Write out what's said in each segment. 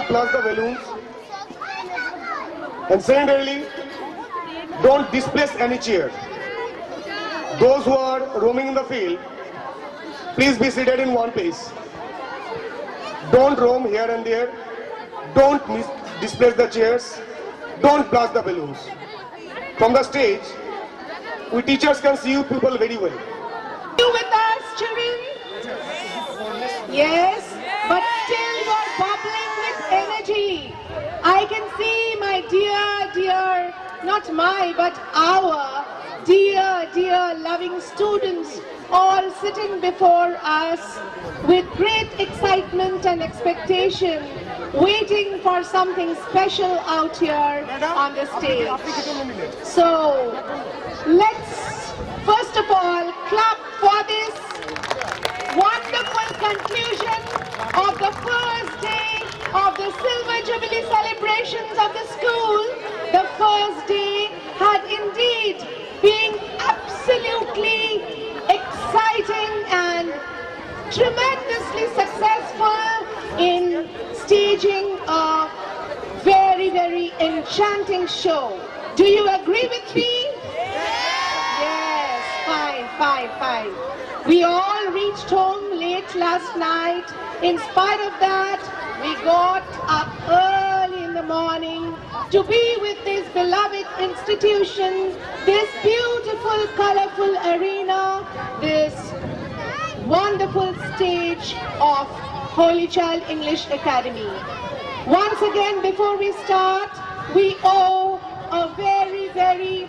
don't blast the balloons. And secondarily, don't displace any chair. Those who are roaming in the field, please be seated in one place. Don't roam here and there. Don't displace the chairs. Don't blast the balloons. From the stage, we teachers can see you people very well. You with us, children? Yes, but still you're bubbling with energy. I can see my dear, not my, but our dear loving students all sitting before us with great excitement and expectation, waiting for something special out here on the stage. So, let's first of all clap for this wonderful conclusion of the first day of the Silver Jubilee celebrations of the school. The first day had indeed been absolutely exciting and tremendously successful in staging a very enchanting show. Do you agree with me? Yes, fine. We all reached home late last night. In spite of that, we got up early in the morning to be with this beloved institution, this beautiful, colorful arena, this wonderful stage of Holy Child English Academy. Once again, before we start, we owe a very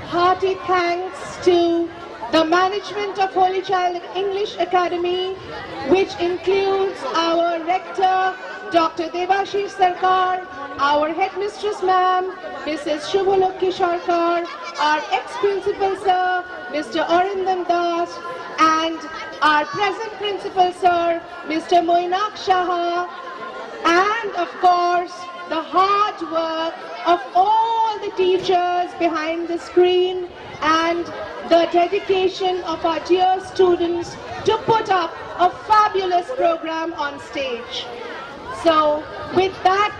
hearty thanks to the management of Holy Child English Academy, which includes our rector, Dr. Debashish Sarkar, our headmistress ma'am, Mrs. Shubhalok Kisharkar, our ex-principal sir, Mr. Arindam Das, and our present principal sir, Mr. Moinak Shah, and of course the hard work of all the teachers behind the screen and the dedication of our dear students to put up a fabulous program on stage. So with that,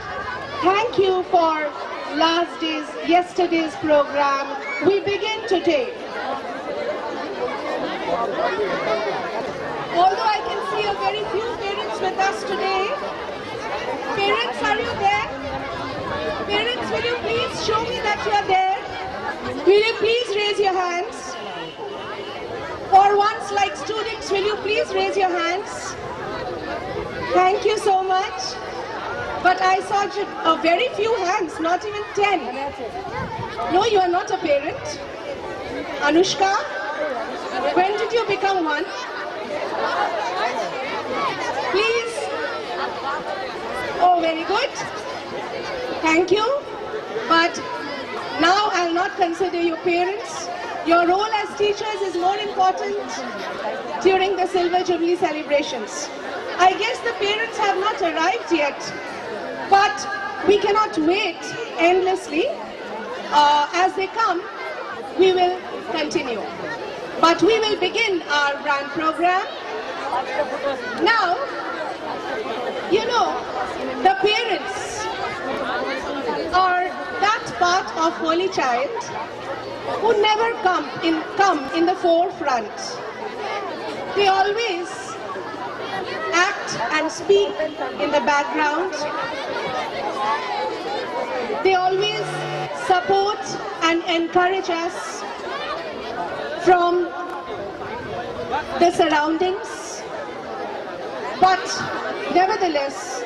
thank you for yesterday's program. We begin today. Although I can see a very few parents with us today. Parents, are you there? Parents, will you please show me that you are there? Will you please raise your hands? For once, like students, will you please raise your hands? Thank you so much. But I saw a very few hands, not even 10. No, you are not a parent. Anushka, when did you become one? Please. Oh, very good. Thank you. But now I'll not consider you parents. Your role as teachers is more important during the Silver Jubilee celebrations. I guess the parents have not arrived yet, but we cannot wait endlessly. As they come, we will continue. But we will begin our brand program. Now, you know, the parents are that part of Holy Child who never come in the forefront. They always act and speak in the background. They always support and encourage us from the surroundings. But nevertheless,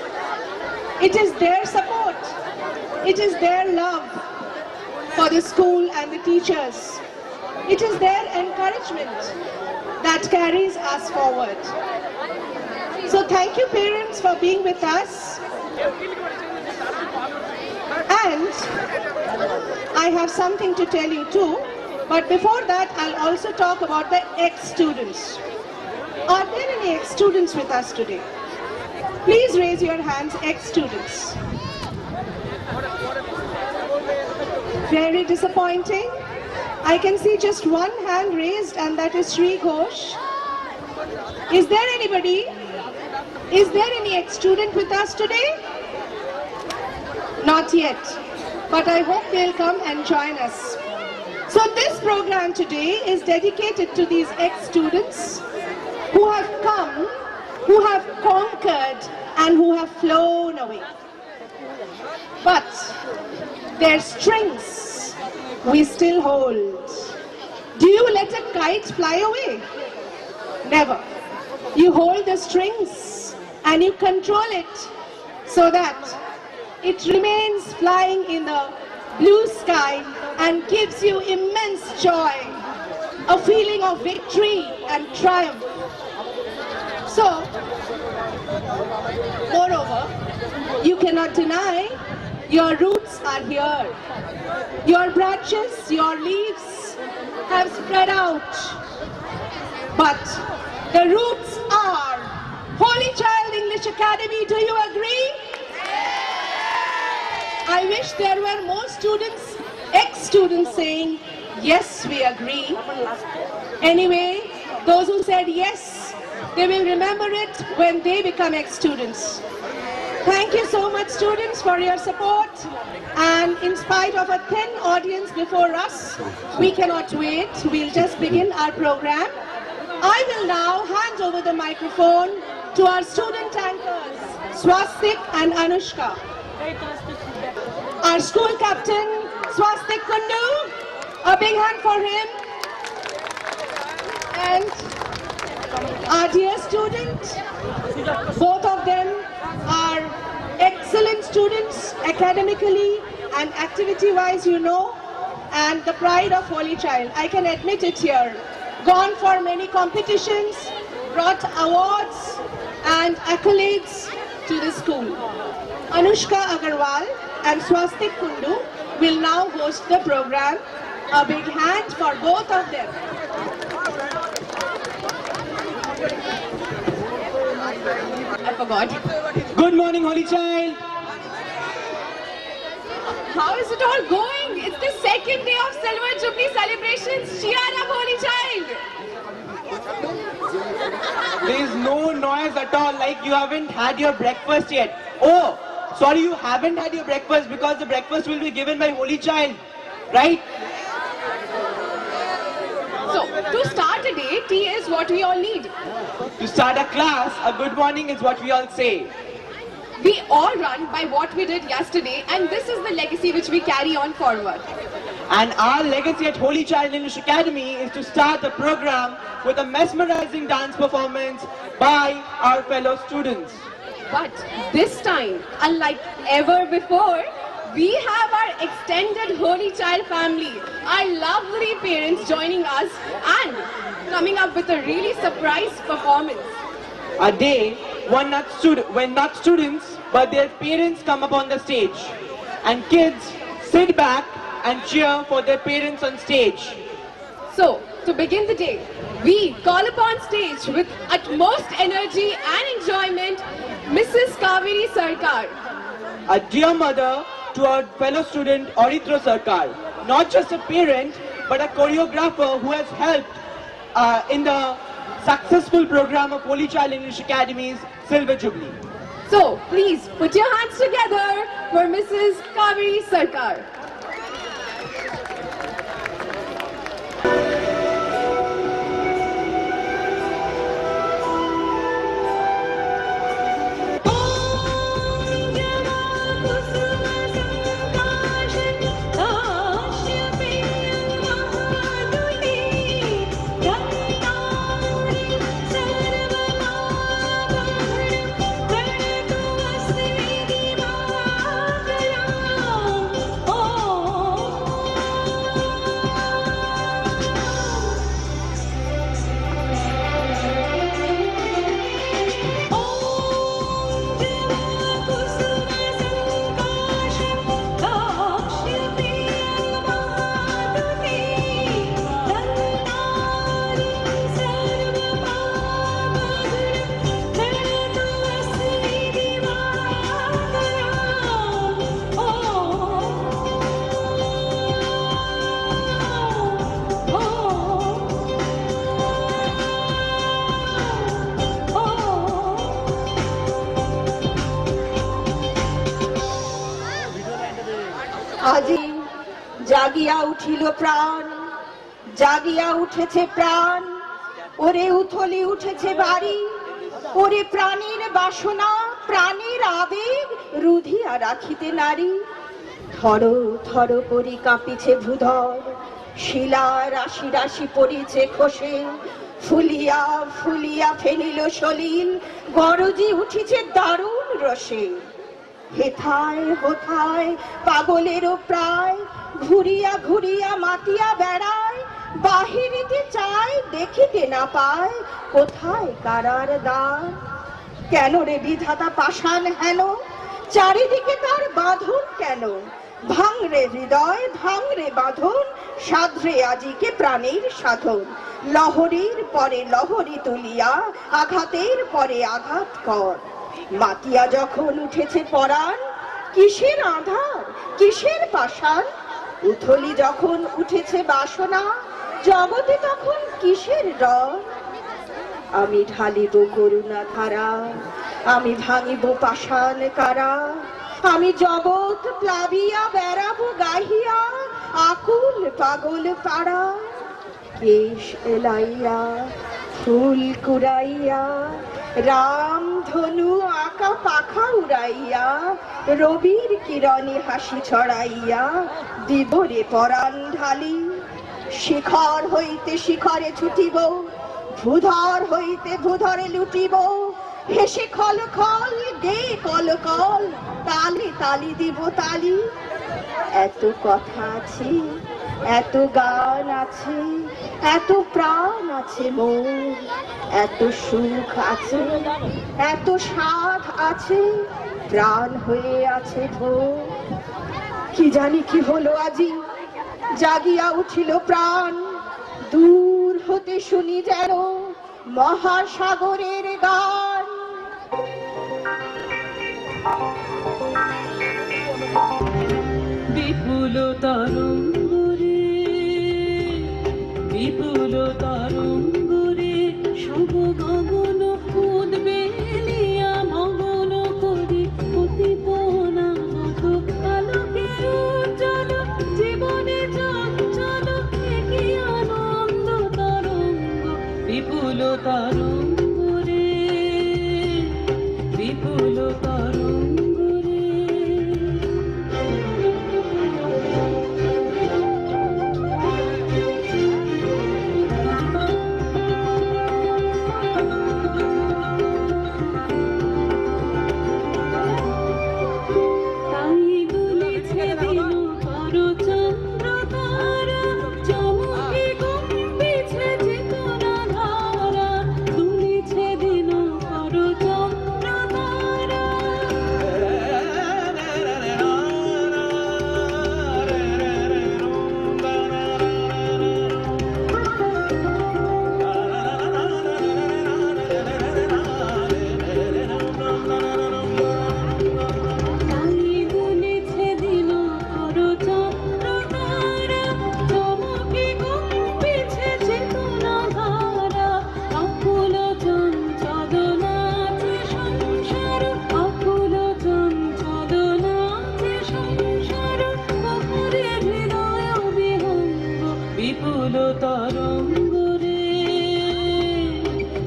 it is their support, it is their love for the school and the teachers. It is their encouragement that carries us forward. So thank you parents for being with us. And I have something to tell you too. But before that, I'll also talk about the ex-students. Are there any ex-students with us today? Please raise your hands, ex-students. Very disappointing. I can see just one hand raised, and that is Shri Ghosh. Is there anybody? Is there any ex-student with us today? Not yet, but I hope they'll come and join us. So this program today is dedicated to these ex-students who have come, who have conquered, and who have flown away. But their strings we still hold. Do you let a kite fly away? Never. You hold the strings and you control it so that it remains flying in the blue sky and gives you immense joy, a feeling of victory and triumph. So, moreover, you cannot deny your roots are here. Your branches, your leaves have spread out. But the roots are Holy Child English Academy. Do you agree? I wish there were more students, ex-students saying, yes, we agree. Anyway, those who said yes, they will remember it when they become ex-students. Thank you so much, students, for your support. And in spite of a thin audience before us, we cannot wait. We'll just begin our program. I will now hand over the microphone to our student anchors, Swastik and Anushka. Our school captain, Swastik Kundu, a big hand for him. And our dear student, both of them are excellent students academically and activity-wise, you know, and the pride of Holy Child. I can admit it here. Gone for many competitions, brought awards and accolades to the school. Anushka Agarwal and Swastik Kundu will now host the program. A big hand for both of them. I forgot. Good morning, Holy Child. How is it all going? It's the second day of Silver Jubilee celebrations. Cheer up, Holy Child. There is no noise at all, like you haven't had your breakfast yet. Oh, sorry, you haven't had your breakfast because the breakfast will be given by Holy Child, right? So, to start a day, tea is what we all need. To start a class, a good morning is what we all say. We all run by what we did yesterday, and this is the legacy which we carry on forward. And our legacy at Holy Child English Academy is to start the program with a mesmerizing dance performance by our fellow students. But this time, unlike ever before, we have our extended Holy Child family, our lovely parents joining us and coming up with a really surprise performance. A day when not students but their parents come up on the stage, and kids sit back and cheer for their parents on stage. So, to begin the day, we call upon stage with utmost energy and enjoyment, Mrs. Kaveri Sarkar. A dear mother to our fellow student Orithra Sarkar, not just a parent but a choreographer who has helped in the successful program of Holy Child English Academy's Silver Jubilee. So, please put your hands together for Mrs. Kaveri Sarkar. Oh আজি জাগিয়া উঠিল প্রাণ, জাগিয়া উঠেছে প্রাণ, ওরে উথলি উঠেছে বাড়ি, ওরে প্রাণীর বাসনা প্রাণীর আবেগ রুধিয়া রাখিতে নারী। থর থর করি কাঁপিছে ভূধর, শিলা রাশি রাশি পড়িছে খসে, ফুলিয়া ফুলিয়া ফেলিল সলিল, গরজি উঠিছে দারুণ রসে। হেথায় হোথায় পাগলেরও প্রায়, ঘুরিয়া ঘুরিয়া মাতিয়া বেড়ায়, বাহিরিতে চায় দেখিতে না পায়, কোথায় কারার দ্বার। কেন রে বিধাতা পাষাণ হেন, চারিদিকে তার বাঁধন কেন? ভাঙরে হৃদয় ভাঙরে বাঁধন, সাধরে আজিকে প্রাণীর সাধন। লহরীর পরে লহরী তুলিয়া, আঘাতের পরে আঘাত কর। মাতিয়া যখন উঠেছে পরাণ, কিসের আধার কিসের পাষাণ? উথলি যখন উঠেছে বাসনা, জগতে তখন কিসের রং? আমি ঢালিব করুণা ধারা, আমি ভাঙিব পাষাণ কারা, আমি জগৎ প্লাবিয়া বেড়াবো গাহিয়া, আকুল পাগল পাড়া। কেশ এলাইয়া ফুল কুড়াইয়া, রাম ধনু আঁকা পাখা উড়াইয়া, রবির কিরণে হাসি ছড়াইয়া, দিবরে পরাণ ঢালি। শিখর হইতে শিখরে ছুটিব, ভূধর হইতে ভূধরে লুটিব, হেসে খল খল গে কল কল, তালে তালি দিব তালি। এত কথা আছে, এত গান আছে, এত প্রাণ আছে মোর, এত সুখ আছে, এত স্বাদ আছে, প্রাণ হয়ে আছে ভোর। কি জানি কি হলো আজি, জাগিয়া উঠিল প্রাণ, দূর হতে শুনি যেন মহাসাগরের গান। বিপুল তরঙ্গরে, বিপুল তরঙ্গরে, সব গগন উদ্বেলিয়া মগন করি, উদ্দীপনা মত আলোকের উজ্জ্বল, জীবনে চঞ্চল একই আনন্দ তরঙ্গ। বিপুল তরঙ্গরে, বিপুল তরঙ্গরে। তাই দুলিছে দিন কর চন্দ্র তারা, চমকে কম্পিছে চেতনা ধারা, দুলিছে দিন কর চন্দ্র তারা। তাই দুলিছে দিন কর চন্দ্র তারা, চমকে কম্পিছে চেতনা ধারা, আকুল চঞ্চল নাচে সংসার, আকুল চঞ্চল নাচে সংসার, প্রহরে হৃদয় বিহঙ্গ। বিপুল তরঙ্গরে,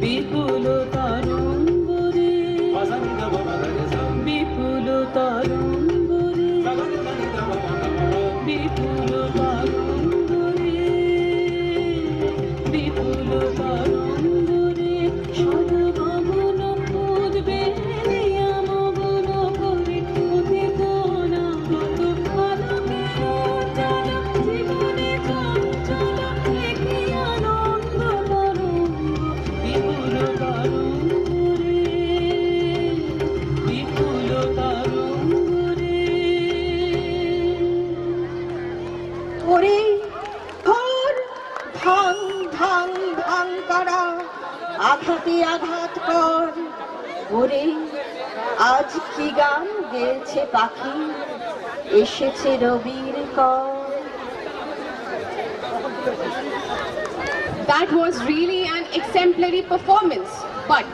বিপুল তরঙ্গরে, বিপুল তরঙ্গরে, বিপুল তরঙ্গরে, বিপুল তরঙ্গরে, সব গগন উদ্বেলিয়া মগন করি, উদ্দীপনা মত আলোকের উজ্জ্বল, জীবনে চঞ্চল একই আনন্দ তরঙ্গ। বিপুল তরঙ্গরে, বিপুল তরঙ্গরে। ওরে ধর ভাঙ ভাঙ ভাঙ করা, আঘাতে আঘাত কর। ওরে আজ কি গান গেয়েছে পাখি, এসেছে রবির কর। That was really an exemplary performance. But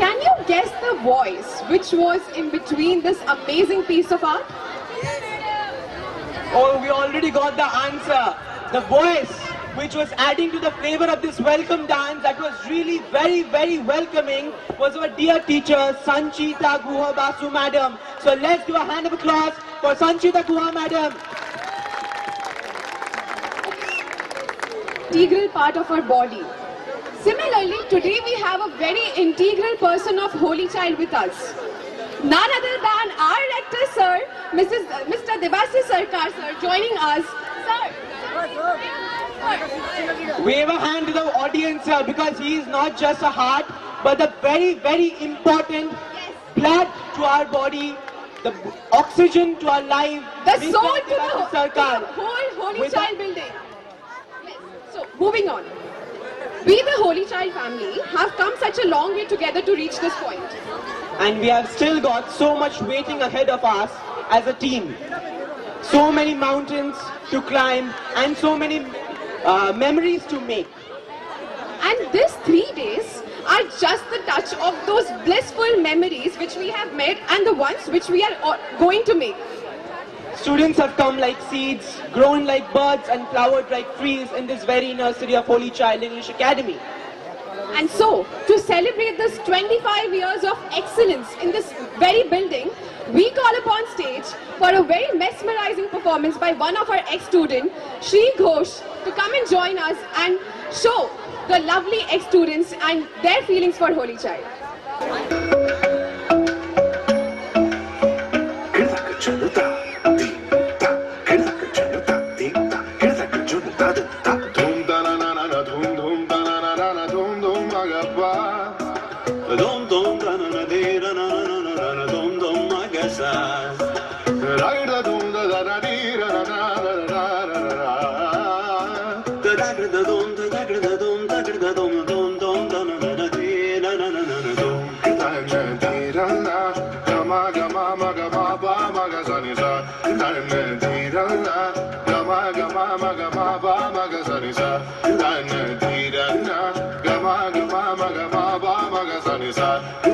can you guess the voice which was in between this amazing piece of art? Oh, we already got the answer. The voice which was adding to the flavor of this welcome dance that was really very, very welcoming was our dear teacher, Sanchita Guha Basu madam. So let's do a hand of applause for Sanchita Guha madam. Integral part of our body. Similarly, today we have a very integral person of Holy Child with us. None other than our rector, sir, Mr. Debashish Sarkar, sir, joining us. Sir. Wave a hand to the audience here because he is not just a heart, but the very, very important blood to our body, the oxygen to our life. The Mr. soul to the Debashish Sarkar. whole Holy With Child building. Yes. So, moving on. We, the Holy Child family, have come such a long way together to reach this point. And we have still got so much waiting ahead of us as a team. So many mountains to climb and so many memories to make. And these 3 days are just the touch of those blissful memories which we have made and the ones which we are going to make. Students have come like seeds, grown like birds and flowered like trees in this very nursery of Holy Child English Academy. And so, to celebrate this 25 years of excellence in this very building, we call upon stage for a very mesmerizing performance by one of our ex-students, Shri Ghosh, to come and join us and show the lovely ex-students and their feelings for Holy Child.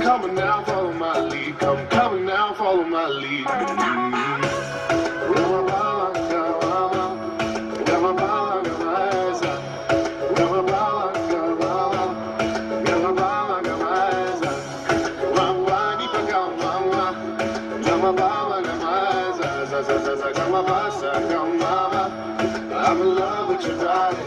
Come on now, follow my lead. Come on now, follow my lead. I'm in love with your darling.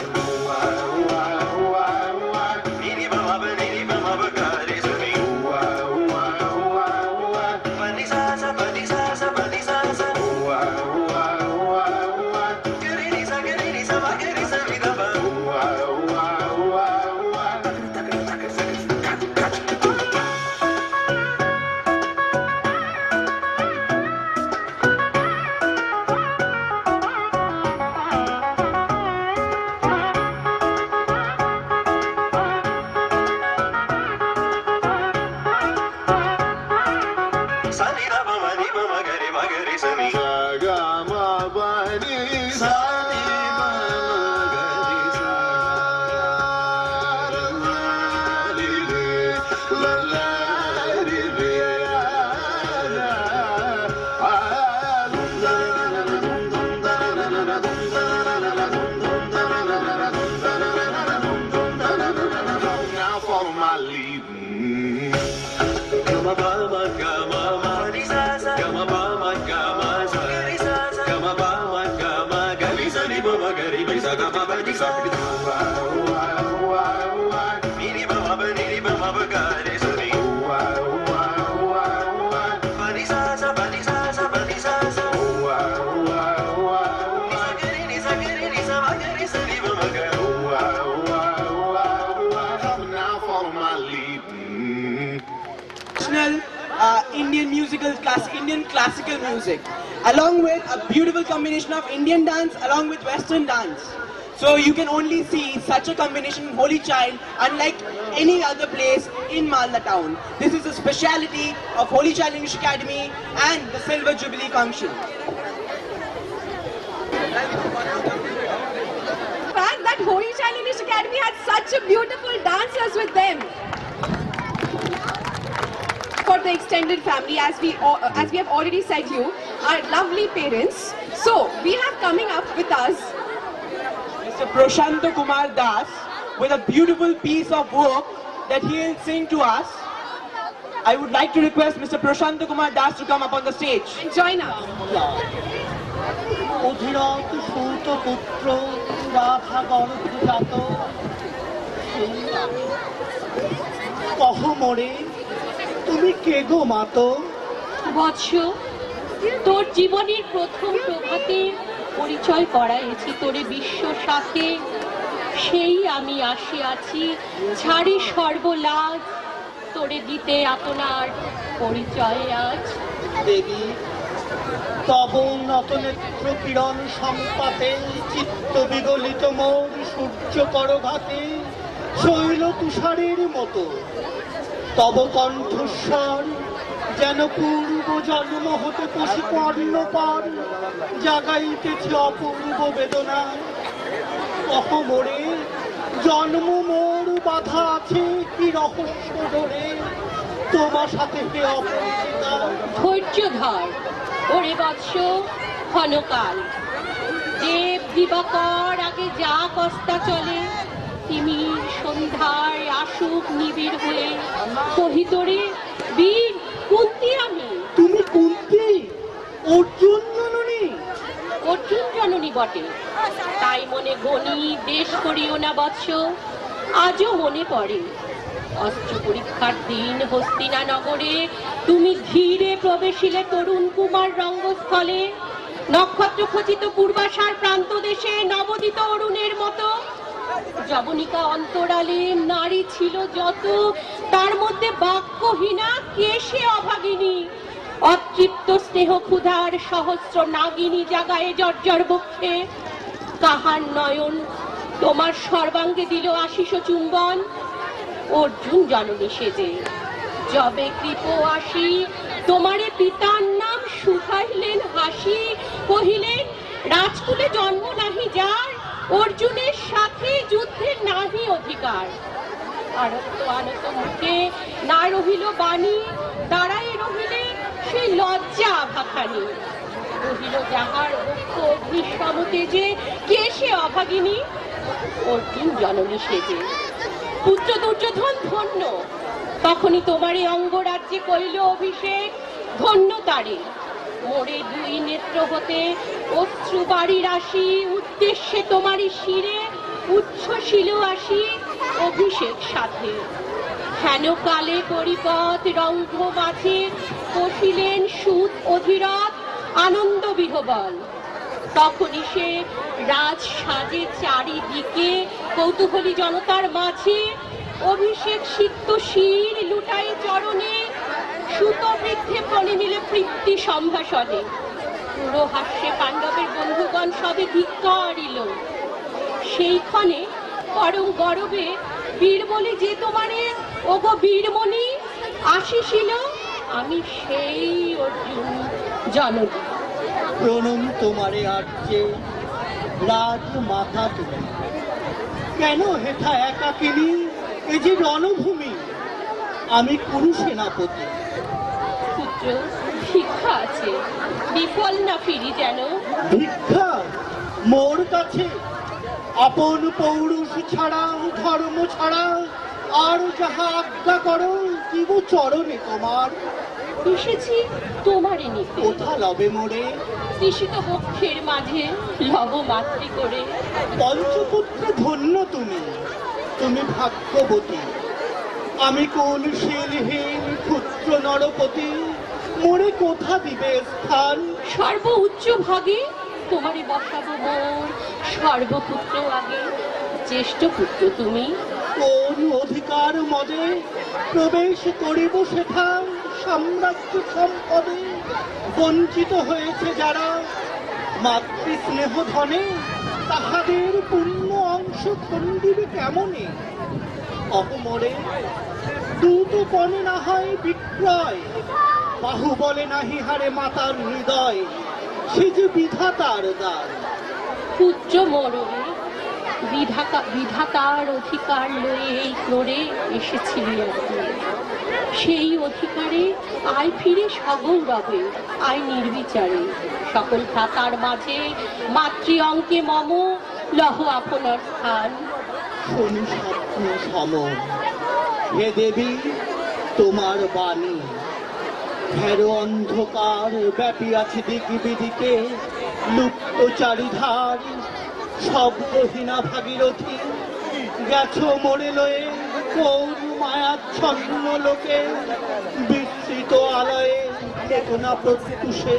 Indian classical music, along with a beautiful combination of Indian dance along with Western dance. So you can only see such a combination in Holy Child unlike any other place in Malda town. This is a speciality of Holy Child English Academy and the Silver Jubilee function. The fact that Holy Child English Academy had such a beautiful dancers with them. for the extended family, as we have already said you, our lovely parents. So we have coming up with us Mr. Prashanta Kumar Das with a beautiful piece of work that he will sing to us. I would like to request Mr. Prashanta Kumar Das to come up on the stage. and join us. Adhiratha সূত পুত্র রাধা গর্ভজাত সেই আমি। কহ মোরে তুমি কে গো মাতো? বৎস, তোর জীবনের প্রথম প্রভাতে পরিচয় করাইছি তোরে বিশ্ব সাথে। সেই আমি আসিয়াছি ছাড়ি সর্বলাজ, তোরে দিতে আপনার পরিচয় আজ। দেবী তব নতনেত্র কিরণ সম্পাতে চিত্ত বিগলিত মোর সূর্য করঘাতে শৈল তুষারের মতো তব কণ্ঠস্বর যেন পূর্ব জন্ম হতে পশুপর্ণ পর জাগাইতেছে অপূর্ব বেদনা। কহ মোরে জন্ম মোর বাধা আছে কি রহস্য ধরে তোমার সাথে হে অপরিচিতা। ধৈর্য ধর ওরে বৎস, ক্ষণকাল দেব দিবাকর আগে যা কস্তা চলে, তিমির সন্ধ্যায় আসুক নিবিড় হয়ে। কহিতরে বীর কুন্তি আমি। তুমি কুন্তি অর্জুন জননী? অর্জুন জননী বটে, তাই মনে গণি দেশ করিও না বৎস। আজও মনে পড়ে অস্ত্র পরীক্ষার দিন হস্তিনা নগরে তুমি ধীরে প্রবেশিলে তরুণ কুমার রঙ্গস্থলে। নক্ষত্র খচিত পূর্বাশার প্রান্ত দেশে নবদিত অরুণের মতো যবনিকা অন্তরালে নারী ছিল যত, তার মধ্যে বাক্যহীনা কে সে অভাগিনী। অতৃপ্ত স্নেহ ক্ষুধার সহস্র নাগিনী জাগায় জর্জর বক্ষে। কাহার নয়ন তোমার সর্বাঙ্গে দিল আশিস চুম্বন। অর্জুন জননী সেজে যবে কৃপ আসি, তোমারে পিতার নাম শুধাইলেন হাসি। কহিলেন রাজকুলে জন্ম নাহি যার, অর্জুনের সাথে যুদ্ধের নাহি অধিকার। আরত আনত মুখে না রহিল বাণী, দাঁড়াই রহিলে সেই লজ্জা আভাখানি। রহিল যাহার বক্ষ অগ্নিশম তেজে, কে সে অভাগিনী? অর্জুন জননী সেজে পুত্র দুর্যোধন ধন্য, তখনই তোমারই অঙ্গরাজ্যে কইল অভিষেক। ধন্য তারে মোরে দুই নেত্র হতে অশ্রু বাড়ি রাশি, উদ্দেশ্যে তোমারই শিরে উচ্ছ্বসিল আসি অভিষেক সাথে। হেন কালে পরিপথ রঙ্গ মাঝে বসিলেন সুত অধিরথ আনন্দ বিহবল। তখনই সে রাজ সাজে চারিদিকে কৌতূহলী জনতার মাঝে অভিষেক সিক্ত শির লুটাই চরণে সুত বৃদ্ধে প্রণিমিলে তৃপ্তি সম্ভাষণে। পুরো হাস্যে পাণ্ডবের বন্ধুগণ সবে ধিক্কারিল। সেইক্ষণে পরম গরবে বীর বলে যে তোমারে ওগো বীরমণি আসিছিল, আমি সেই অর্জুন জননী। প্রণম তোমারে আর্যে রাজ মাতা তুমি। কেন হেথা একাকিনী এ যে রণভূমি? আমি কুরু সেনাপতি। পুত্র ভিক্ষা আছে, বিফল না ফিরি যেন। ভিক্ষা মোর কাছে? আপন পৌরুষ ছাড়া ধর্ম ছাড়া আর যাহা আজ্ঞা করো দিব চরণে তোমার। এসেছি তোমারে নিতে, কোথা লবে মোরে? তৃষিত বক্ষের মাঝে লব মাতৃ করে। পঞ্চপুত্রে ধন্য তুমি, তুমি ভাগ্যবতী। আমি কোন শীলহীন ক্ষুদ্র নরপতি, মোরে কোথা দিবে স্থান? সর্ব উচ্চ ভাগে তোমারে বসাবো মোর সর্বপুত্র আগে। জ্যেষ্ঠ পুত্র তুমি, কোন অধিকার মদে প্রবেশ করিব সেথা সাম্রাজ্য সম্পদে? বঞ্চিত হয়েছে যারা মাতৃ স্নেহ ধনে, তাহাদের পূর্ণ অংশ খণ্ডিবে কেমনে? অপমরে দ্রুত পণে না হয় বিক্রয়, বাহুবলে নাহি হারে মাতার হৃদয়। সে যে বিধাতার দ্বার। পুত্র মরণে বিধাতার অধিকার লয়ে এই ক্রোড়ে এসেছিলি একদিন। সেই অধিকারে আয় ফিরে সগৌরবে, আয় নির্বিচারে, সকল ভ্রাতার মাঝে মাতৃ অঙ্কে মম লহ আপনার স্থান। শোনো স্বপ্ন সম, হে দেবী তোমার বাণী। ঘেরো অন্ধকার ব্যাপী আছে দিকে বিদিকে, লুপ্ত চারিধার শব্দহীনা ভাগীরথী। গেছো মোড়ে লয়ে কোন মায়াচ্ছন্ন লোকে, বিস্তৃত আলয়ে চেতনা প্রত্যুষে।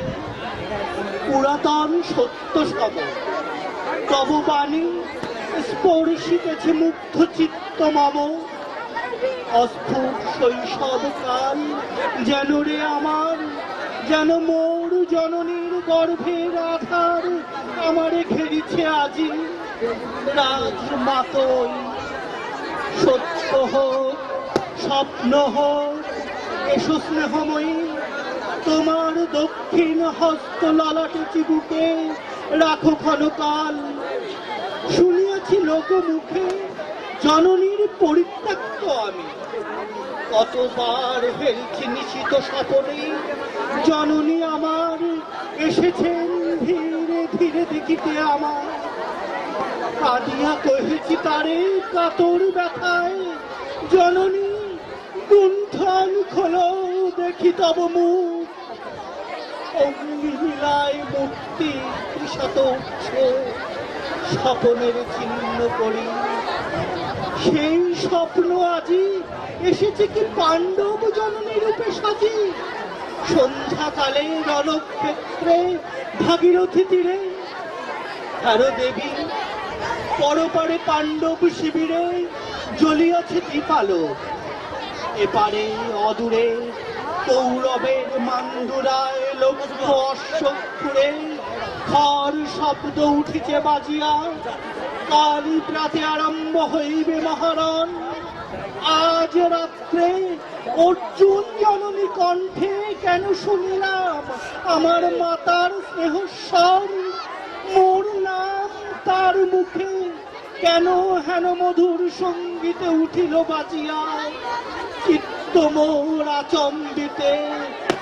পুরাতন সত্য সব তব বাণী স্পর্শিতেছে মুগ্ধ চিত্ত মম। অস্ফুট শৈশব কাল যেন রে আমার, যেন মোর জননীর গর্ভের আধার আমারে ঘেরিছে আজি। রাজমাতই সত্য হোক স্বপ্ন হোক, এসো স্নেহময়ী তোমার দক্ষিণ হস্ত ললাটে চিবুকে রাখো ক্ষণকাল। শুনিয়াছি লোকমুখে জননীর পরিত্যক্ত আমি, কতবার হেলছি নিশিত স্বপনে। জননী আমার এসেছেন ধীরে ধীরে দেখিতে আমার, কাঁদিয়া কহেছি তারে কাতর ব্যথায়। জননী গুণ্ঠন খোলো দেখি তব মুখ, অগ্নি মিলায় মূর্তি ত্রিশত উঠছে স্বপনের চিহ্ন করি। সেই স্বপ্ন আজি এসেছে কি পাণ্ডব জননী রূপে সাজি। সন্ধ্যাকালে রণক্ষেত্রে ভাগীরথী তীরে, আরো দেবী পরপারে পাণ্ডব শিবিরে জ্বলিয়াছে দীপালোক। এপারে অদূরে কৌরবের মান্দুরায় লক্ষ অশ্বক্ষুরে খর শব্দ উঠিছে বাজিয়া। কাল প্রাতে আরম্ভ হইবে মহারণ। আজ রাত্রে অর্জুন জননী কণ্ঠে কেন শুনিলাম আমার মাতার স্নেহস্বর। মোর নাম তার মুখে কেন হেন মধুর সঙ্গীতে উঠিল বাজিয়া। চিত্ত মোর আচম্বিতে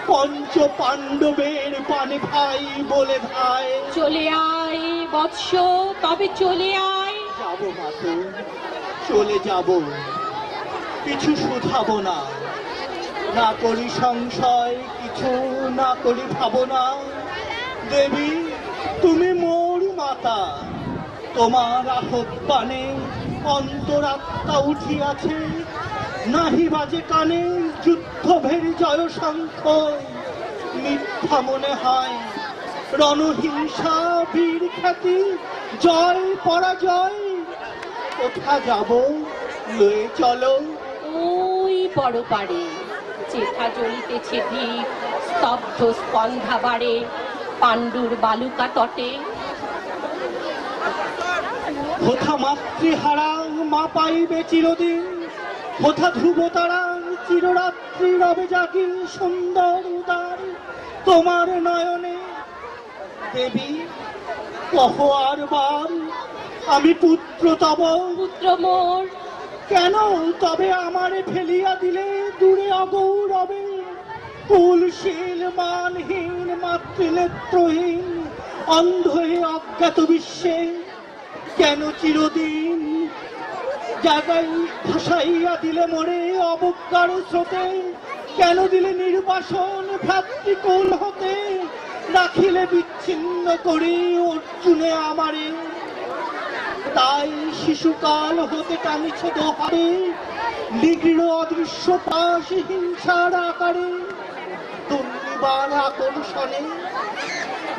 পঞ্চ পাণ্ডবের পানে ভাই বলে ভাই। চলে আয় বৎস, তবে চলে আয়। যাবো মাতো, চলে যাব, কিছু শুধাবো না। না করি সংশয়, কিছু না করি ভাবনা। দেবী তুমি মোর মাতা, তোমার আহ্বানে অন্তরাত্মা উঠিয়াছে। নাহি বাজে কানে যুদ্ধ ভেরি জয় শঙ্খ, মিথ্যা মনে হয় রণহিংসা বীর খ্যাতি জয় পরাজয়। কোথা যাব লয়ে চলো। ওই বড় পারে চেথা জ্বলিতেছে দ্বীপ, স্তব্ধ স্পন্ধা বাড়ে পাণ্ডুর বালুকা তটে। কোথা মাতৃহারা মা পাইবে চিরদিন, কোথা ধ্রুব তারা চিররাত্রি রবে জাগি সুন্দর উদার তোমার নয়নে। দেবী কহ আর বার আমি পুত্র তব। পুত্র মোর কেন তবে আমারে ফেলিয়া দিলে দূরে অগৌরবে। কুলশীল মানহীন মাতৃনেত্রহীন অন্ধ হে অজ্ঞাত বিশ্বে, কেন চিরদিন জায়গায় ভাসাইয়া দিলে মোরে অবজ্ঞার স্রোতে। কেন দিলে নির্বাসন ভ্রাতৃকুল হতে, রাখিলে বিচ্ছিন্ন করি অর্জুনে আমারে। তাই শিশুকাল হতে টানিছে দোহারে, নিগৃঢ় অদৃশ্য পাশ হিংসার আকারে। দুর্নিবার আকর্ষণে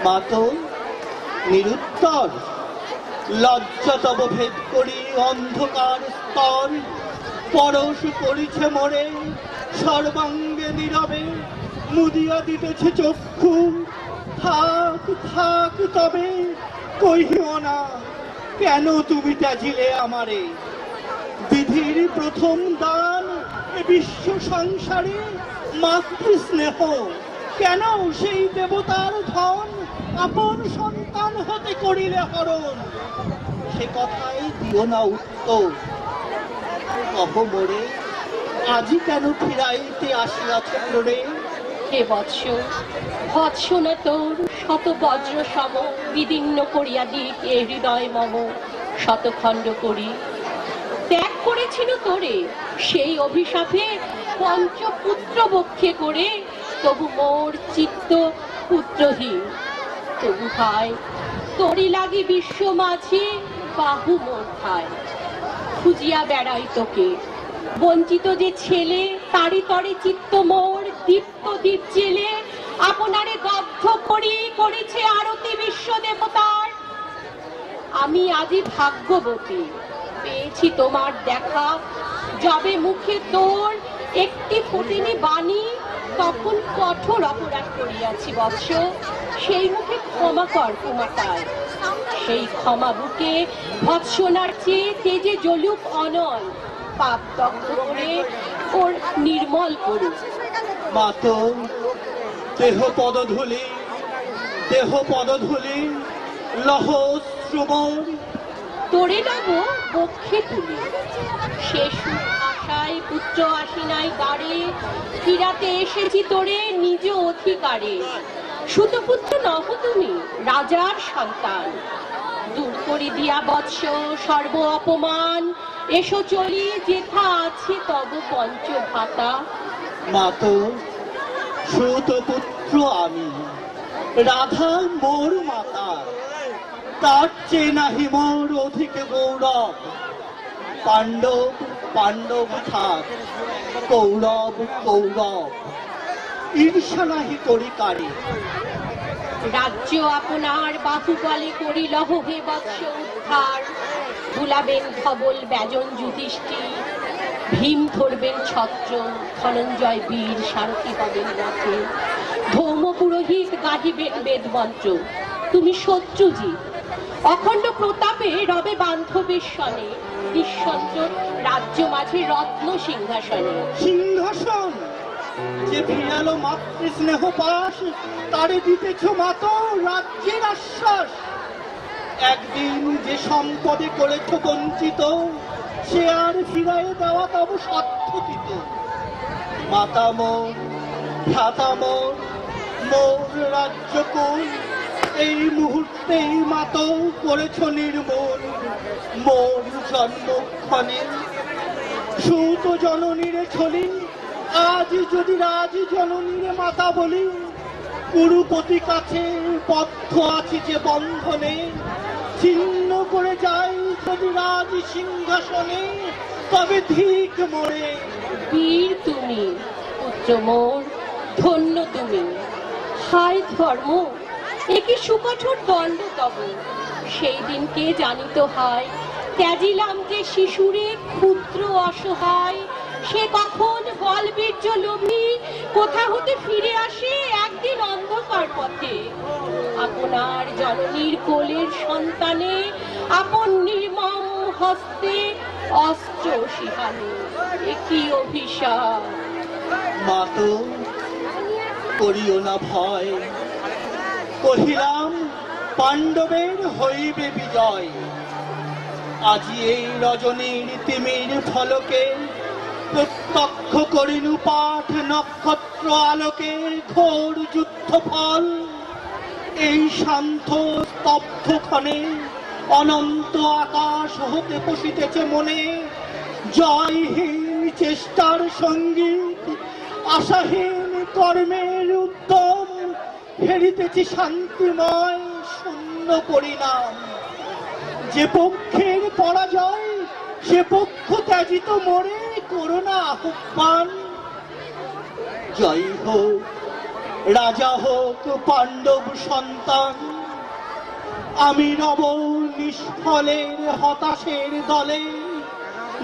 মাতো নিরুত্তর, লজ্জা তব ভেদ করি অন্ধকার স্তর। পরশ করিছে মোরে সর্বাঙ্গে নীরবে, মুদিয়া দিতেছে চক্ষু। থাক থাক তবে কহিও না কেন তুমি ত্যাজিলে আমারে। বিধির প্রথম দান এ বিশ্ব সংসারে মাতৃ স্নেহ, কেন সেই দেবতার ধন আপন সন্তান হতে করিলে হরণ। সে কথায় দিও না উত্তর। কহ মোরে আজি কেন ফিরাইতে আসিয়াছ রে? হে বৎস, বৎস না তোর শত বজ্র সম বিদীর্ণ করিয়া দিক এ হৃদয় মম শতখণ্ড করি। ত্যাগ করেছিল তোরে সেই অভিশাপে পঞ্চপুত্র বক্ষে করে, তবু মোর চিত্ত পুত্রহীন। তবু ভাই তোরি লাগি বিশ্ব মাঝে বাহু মোর ভাই, খুঁজিয়া বেড়াই তোকে। বঞ্চিত যে ছেলে তারি তরে চিত্ত মোর দীপ্ত দীপ জেলে, আপনারে দগ্ধ করি করেছে আরতি বিশ্ব দেবতার। আমি আজি ভাগ্যবতী পেয়েছি তোমার দেখা, যবে মুখে তোর একটি ফোটেনি বাণী, তখন কঠোর অপরাধ করিয়াছি বৎস। সেই মুখে ক্ষমা কর কুমাতায়, সেই ক্ষমা বুকে ভৎসনার চেয়ে তেজে জ্বলুক অনল, পাপ দগ্ধ করে ওর নির্মল করুক। মাতো দেহ পদধূলি, দেহ পদধূলি লহ শ্রবণ। তোরে নব বক্ষে তুলি, সে সুখ আশায় পুত্র আসি নাই দ্বারে, ফিরাতে এসেছি তোরে নিজ অধিকারে। সুতপুত্র নহ তুমি রাজার সন্তান, দূর করে দিয়া বৎস সর্ব অপমান। এসো চলি যেথা আছে তব পঞ্চ ভাতা। মাতো সুত পুত্র আমি, রাধা মোর মাতা, তার চেয়ে নাহি মোর অধিক গৌরব। পাণ্ডব পাণ্ডব থাক, কৌরব কৌরব, ঈর্ষা নাহি করি কারি। রাজ্য আপনার বাহুবলে করিলহ হে বৎস উদ্ধার, ভুলাবেন ধবল ব্যজন যুধিষ্ঠির, ভীম ধরবেন ছত্র, ধনঞ্জয় বীর সারথি হবেন রথে, ধৌম পুরোহিত গাহিবেন বেদ মন্ত্র। তুমি শত্রুজিৎ অখণ্ড প্রতাপে রবে বান্ধবের সনে, নিঃসন্ত্র রাজ্য মাঝে রত্ন সিংহাসনে। সিংহাসন যে ফিরালো মাতৃ স্নেহ পাশ, তারে দিতেছ মাতো রাজ্যের আশ্বাস। একদিন যে সম্পদে করেছ বঞ্চিত, সে আর ফিরাই দেওয়া তব সাধ্যতীত। মাতা মোর ভ্রাতা মোর, মোর রাজ্য কই, এই মুহূর্তেই মাতো করেছ নির্মূল। মোর জন্মক্ষণে সুত জননীরে ছলি, আজ যদি রাজ জননীরে মাতা বলি, কুরুপতি কাছে বদ্ধ আছি যে বন্ধনে, ছিন্ন করে যাই যদি রাজ সিংহাসনে, তবে ধিক মোরে। বীর তুমি পুত্র মোর, ধন্য তুমি। হায় ধর্ম, একে সুকঠোর দণ্ড তব। সেই দিনকে জানিত হয়, ত্যাজিলাম যে শিশুরে ক্ষুদ্র অসহায়। সে কখন বলবীর্য লোভী কোথা হতে ফিরে আসে একদিন অন্ধকার পথে। আপনার জননীর কোলের সন্তানে আপন নির্মম হস্তে অস্ত্র শিহানে, একই অভিশাপ। মাতো করিও না ভয়, কহিলাম পাণ্ডবের হইবে বিজয়। আজি এই রজনীর তিমির ফলকে, প্রত্যক্ষ করিনু পাঠ নক্ষত্র আলোকে ঘোর যুদ্ধ ফল। এই শান্ত স্তব্ধ ক্ষণে অনন্ত আকাশ হতে পশিতেছে মনে, জয়হীন চেষ্টার সঙ্গীত, আশাহীন কর্মের উদ্যম। ফেরিতেছি শান্তিময় শূন্য পরিণাম। যে পক্ষের পরাজয় সে পক্ষ ত্যাজিত মোরে করোনা আহ্বান। জয় হোক রাজা হোক পাণ্ডব সন্তান, আমি নব নিষ্ফলের হতাশের দলে।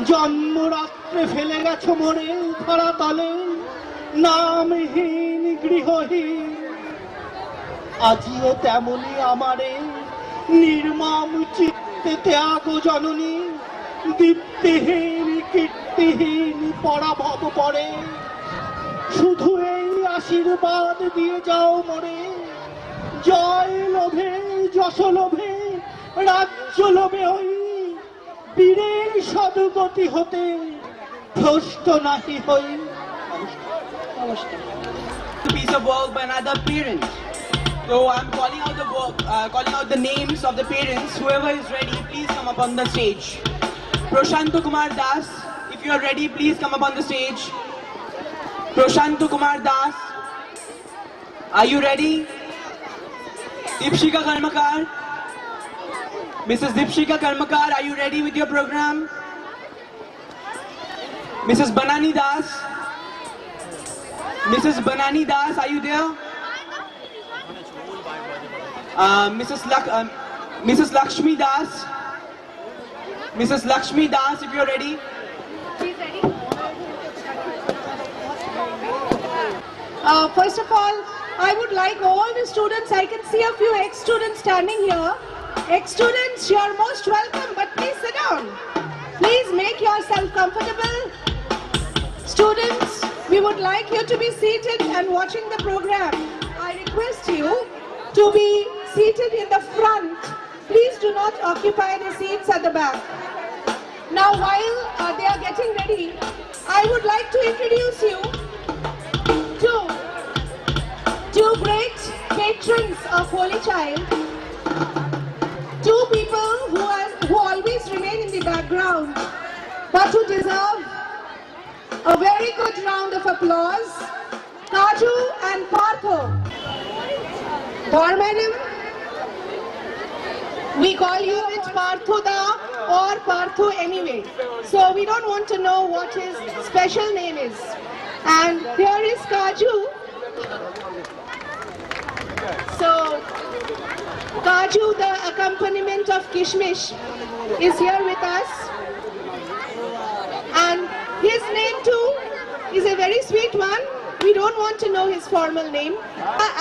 জন্মরাত্রে ফেলে গেছ মোরে ধরা তলে, নামহীন গৃহহীন। আজিও তেমনি আমারে নির্মম চিত্তে ত্যাগ জননী, দীপ্তিহীন কীর্তিহীন পরাভব পরে। শুধু এই আশীর্বাদ দিয়ে যাও মোরে, জয় লোভে যশ লোভে রাজ্য লোভে হই বীরের সদগতি হতে ভ্রষ্ট নাহি হই। A piece of work by another parent. So I'm calling out the names of the parents. Whoever is ready, please come up on the stage. Prashanto Kumar Das, if you are ready, please come up on the stage. Prashanto Kumar Das, are you ready? Dipshika Karmakar, Mrs. Dipshika Karmakar, are you ready with your program? Mrs. Banani Das, Mrs. Banani Das, are you there? Mrs. Lakshmi Das, Mrs. Lakshmi Das, if you're ready. First of all, I would like all the students, I can see a few ex-students standing here. Ex-students, you are most welcome, but please sit down. Please make yourself comfortable. Students, we would like you to be seated and watching the program. I request you to be seated in the front. Please do not occupy the seats at the back. Now, while they are getting ready, I would like to introduce you to two great patrons of Holy Child, two people who always remain in the background, but who deserve a very good round of applause. Kaju and Partho. Gaur madam, we call you it Parthoda or Partho anyway. So we don't want to know what his special name is. And here is Kaju. So Kaju, the accompaniment of Kishmish, is here with us. And his name too is a very sweet one. We don't want to know his formal name.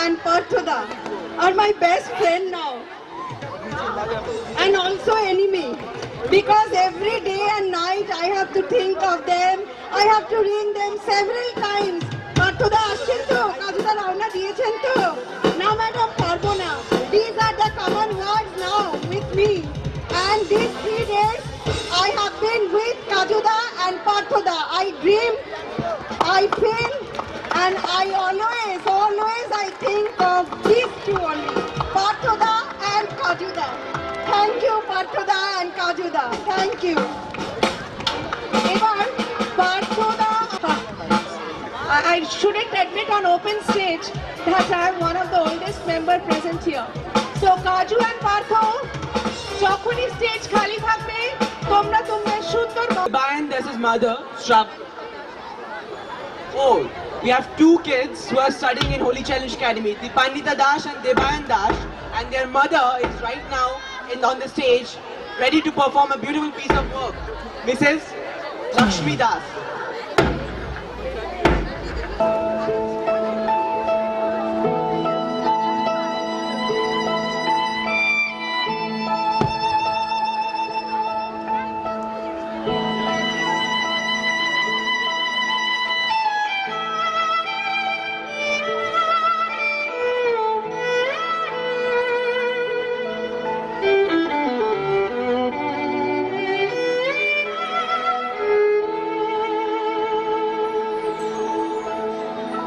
And Parthoda are my best friend now. And also enemy. Because every day and night I have to think of them. I have to ring them several times. Parthoda আসছেন তো? কাজুদা রওনা দিয়েছেন তো? না madam পারবো না. These are the common words now with me. And these 3 days I have been with Kajuda and Parthoda. I dream, I feel, and I always I think of these two only. Parthoda and Kajuda. Thank you Parthoda and Kajuda. Thank you. এবার Parthoda, I shouldn't admit on open stage that I am one of the oldest member present here. So Kaju and Partho, যখনই stage খালি থাকবে তোমরা তোমাদের সুন্দর Debayan, this is mother, Shrav. Oh, we have two kids who are studying in Holy Challenge Academy, Dipandita Das and Debayan Das, and their mother is right now on the stage, ready to perform a beautiful piece of work. Mrs. Lakshmi Das.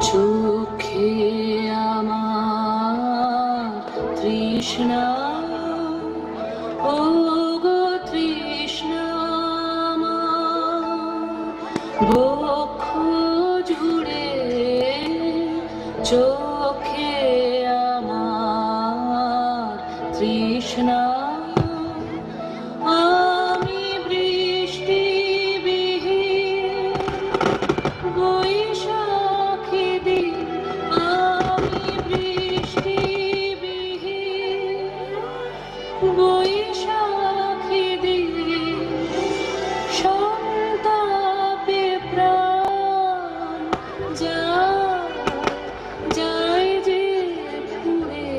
চোখে আমার তৃষ্ণা, ও গো তৃষ্ণা আমার, বক্ষ জুড়ে চোখে আমার তৃষ্ণা। আমি বৃষ্টি বিহীন বৈশাখী দিন, আমি বৃষ্টি বিহীন বৈশাখী দিন, সন্তাপে প্রাণ যায় যে পুড়ে,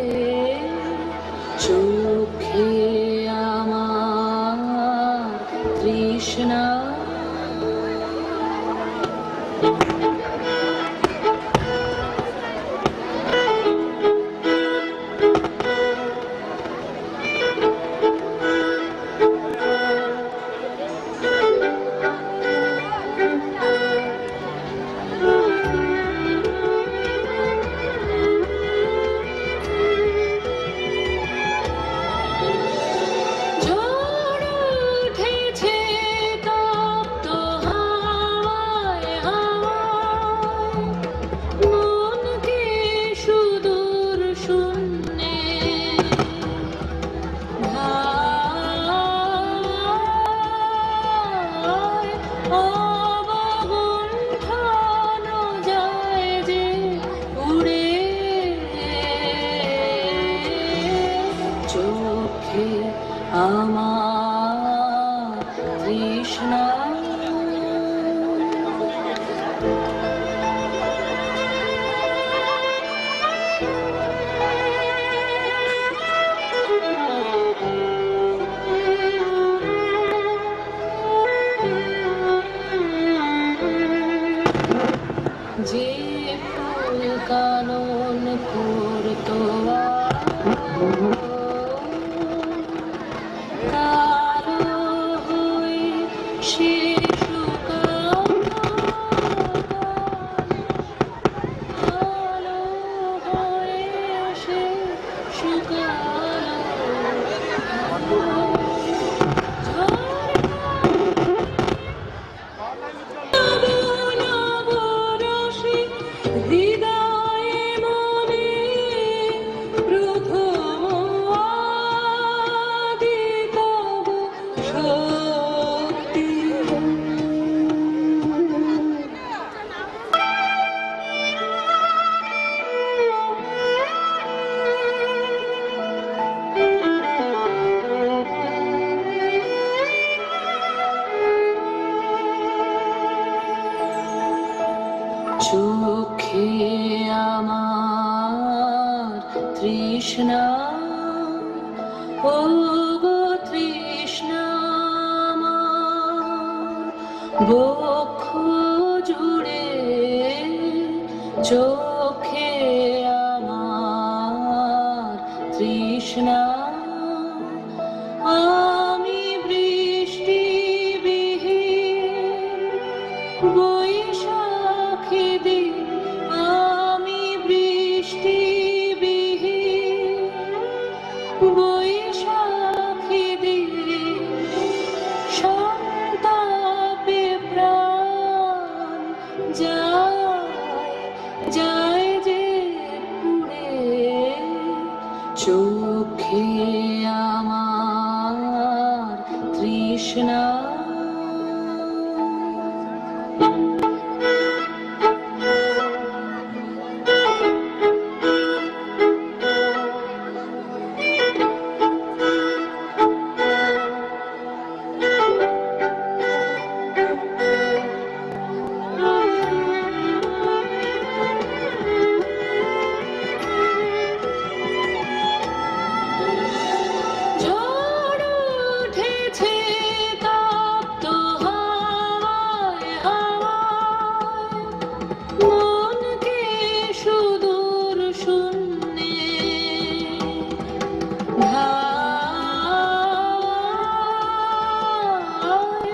চোখে আমার তৃষ্ণা। আমার তৃষ্ণা যে ফুল কানন করতো কালো হয়ে সে কালো হয়ে সে হৃদয়ে মনে প্রথম আদিতব শক্তি চোখে আমার তৃষ্ণা ও গো তৃষ্ণা আমার বক্ষ জুড়ে চোখে আমার তৃষ্ণা আমি বৃষ্টি বৈশাখী দিন আমি বৃষ্টি বৈশাখী দিন সন্তাপে প্রাণ যায় যে পুড়ে চোখে আমার তৃষ্ণা ঝড় উঠেছে তপ্ত হাওয়ায় হাওয়ায় মনকে সুদূর শূন্যে ধায়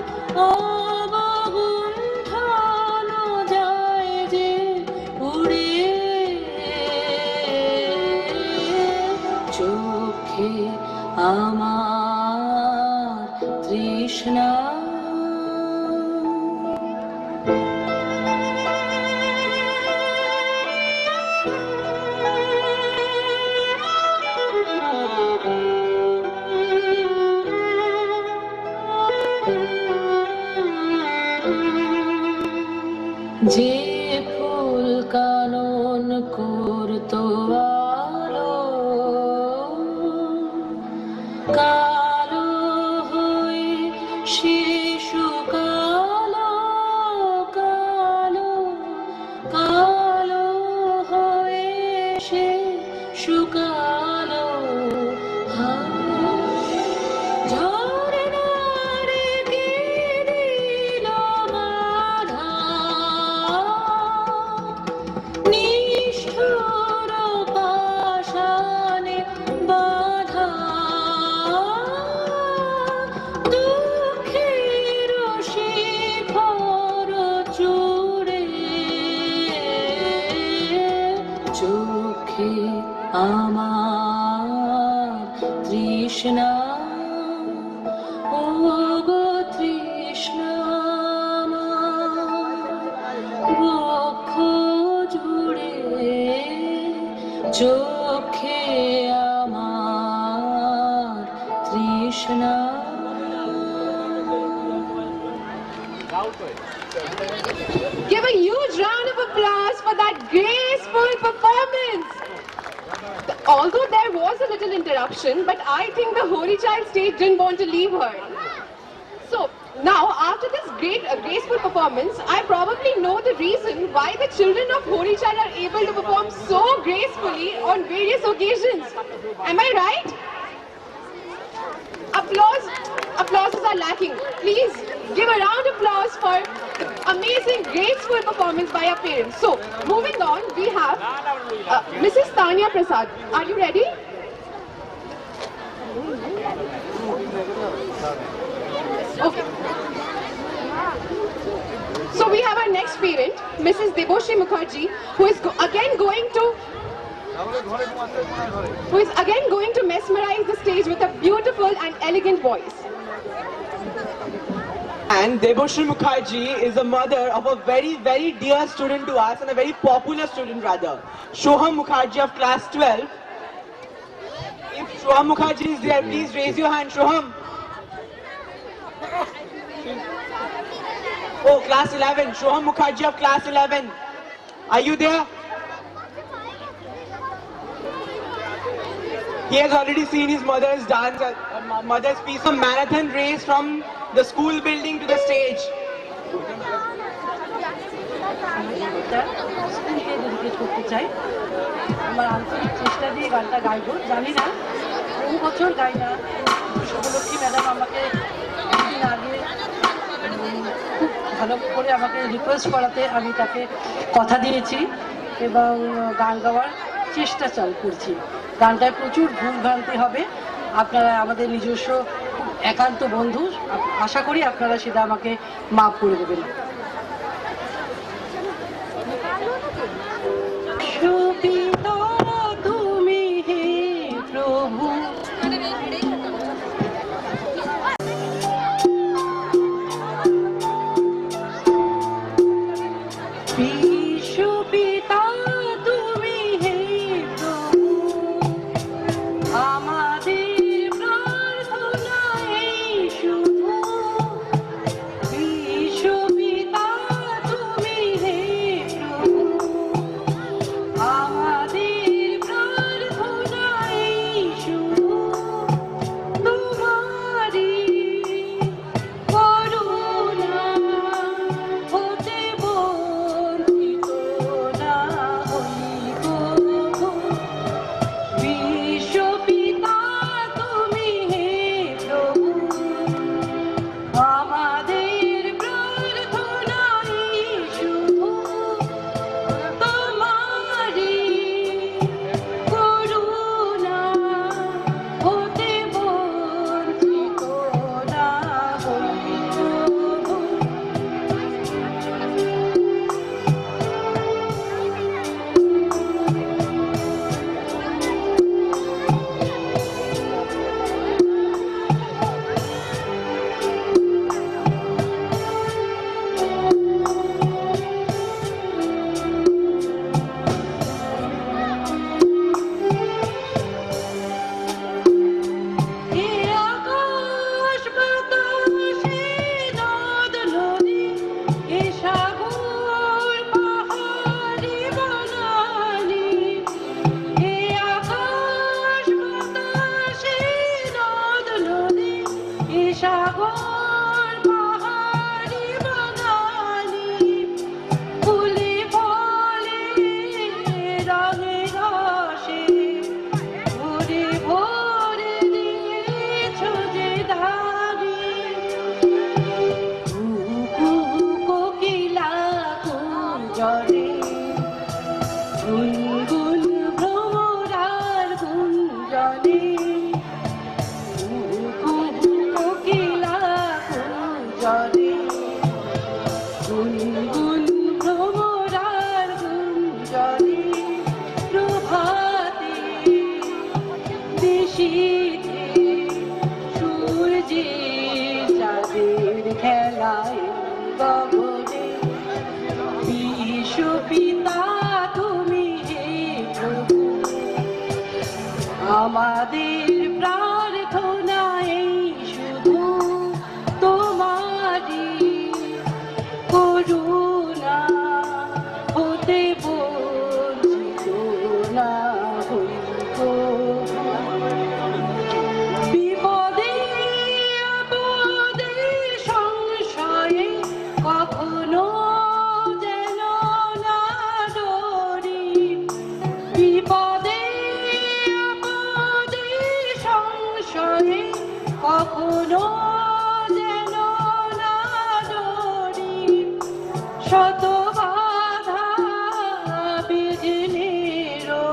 অবগুণ্ঠন যায় যে উড়ে চোখে আমার তৃষ্ণা যে ফুল কানন করতো আলো কালো হয়ে সে শুকালো কালো কালো হয়ে সে শুকালো ঝরনারে কে দিল বাধা নিষ্ঠুর পাষাণে বাধা দুঃখের শিখর চূড়ে চোখে আমার তৃষ্ণা ও গো তৃষ্ণা বক্ষ জুড়ে চোখে আমার তৃষ্ণা Give a huge round of applause for that graceful performance. The Although there was a little interruption, but I think the Holy Child stage didn't want to leave her. So now, after this great graceful performance, I probably know the reason why the children of Holy Child are able to perform so gracefully on various occasions. Am I right? Applauses are lacking. Please give a round of applause for amazing, graceful performance by our parents. So, moving on, we have Mrs. Tanya Prasad. Are you ready? Okay. So we have our next parent, Mrs. Deboshi Mukherjee, who is again going to mesmerize the stage with a beautiful and elegant voice. And Deboshi Mukherjee is the mother of a very, very dear student to us and a very popular student rather. Shoham Mukherjee of class 12. If Shoham Mukherjee is there, please raise your hand, Shoham. Oh, class 11. Shoham Mukherjee of class 11. Are you there? He has already seen his mother's dance, mother's piece of marathon race from the school building to the stage. স্কুলকে dedicate করতে চাই আমার আন্তরিক চেষ্টা দিয়ে গানটা গাইবো জানি না বহু বছর গাই না শুভলক্ষ্মী ম্যাডাম আমাকে কিছুদিন আগে খুব ভালো করে আমাকে রিকোয়েস্ট করাতে আমি তাকে কথা দিয়েছি এবং গান গাওয়ার চেষ্টা করছি গানটায় প্রচুর ভুলভ্রান্তি হবে আপনারা আমাদের নিজস্ব একান্ত বন্ধু আশা করি আপনারা সেটা আমাকে মাফ করে দেবেন তুমি হে প্রভু বিশ্বপিতা তুমি হে প্রভু আমাদের প্রার্থনা এই শুধু বিশ্বপিতা তুমি হে প্রভু আমাদের প্রার্থনা এই শুধু তোমারই করুণা হতে বঞ্চিত না হই গো বিশ্বপিতা তুমি হে প্রভু আমাদের প্রার্থনা এই শুধু তোমারই করুণা হতে বঞ্চিত না হই প্রভু এ আকাশ বাতাসে নদ নদী এ সাগর পাহাড়ি বনানী এ আকাশ বাতাসে নদ নদী এ সাগর পাহাড়ি বনানী ফুলে ফলে রঙে রসে ভরে ভরে দিয়েছ যে দাবি কোকিলা কুঞ্জরে গুনগুন ভ্রমরার গুঞ্জনে কোকিলা কুঞ্জরে গুনগুন ভ্রমরার গুঞ্জনে প্রভাতে নিশীথে সূর্যের চাঁদের খেলায় গগনে বিশ্বপিতা তুমি হে প্রভু আমাদের প্রার্থনা এই শুধু তোমারই করুণা হতে বঞ্চিত না হই গো হৃদয়ে কখনো যেন না ডরি, শত বাধা বিঘ্নেরও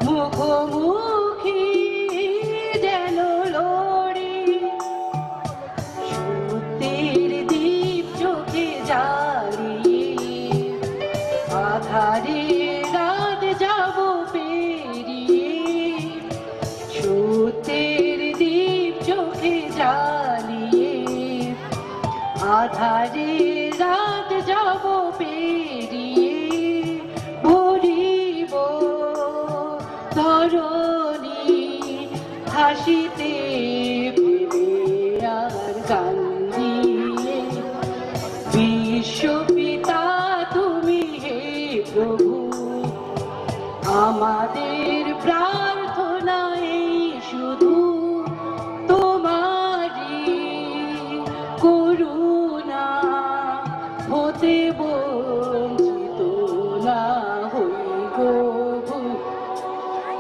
মুখোমুখি যেন লড়ি, সত্যের দীপ চোখে জ্বালিয়ে আধারে রাত যাব পেরিয়ে, সত্যের দীপ চোখে জ্বালিয়ে আধারে রাত যাব পেরিয়ে, ভরিব ধরণী হাসিতে ভেবে আর গান দিয়ে, বিশ্বপিতা তুমি হে প্রভু, আমাদের প্রার্থনা এই শুধু তোমারই করুণা, হতে বঞ্চিত না হই গো,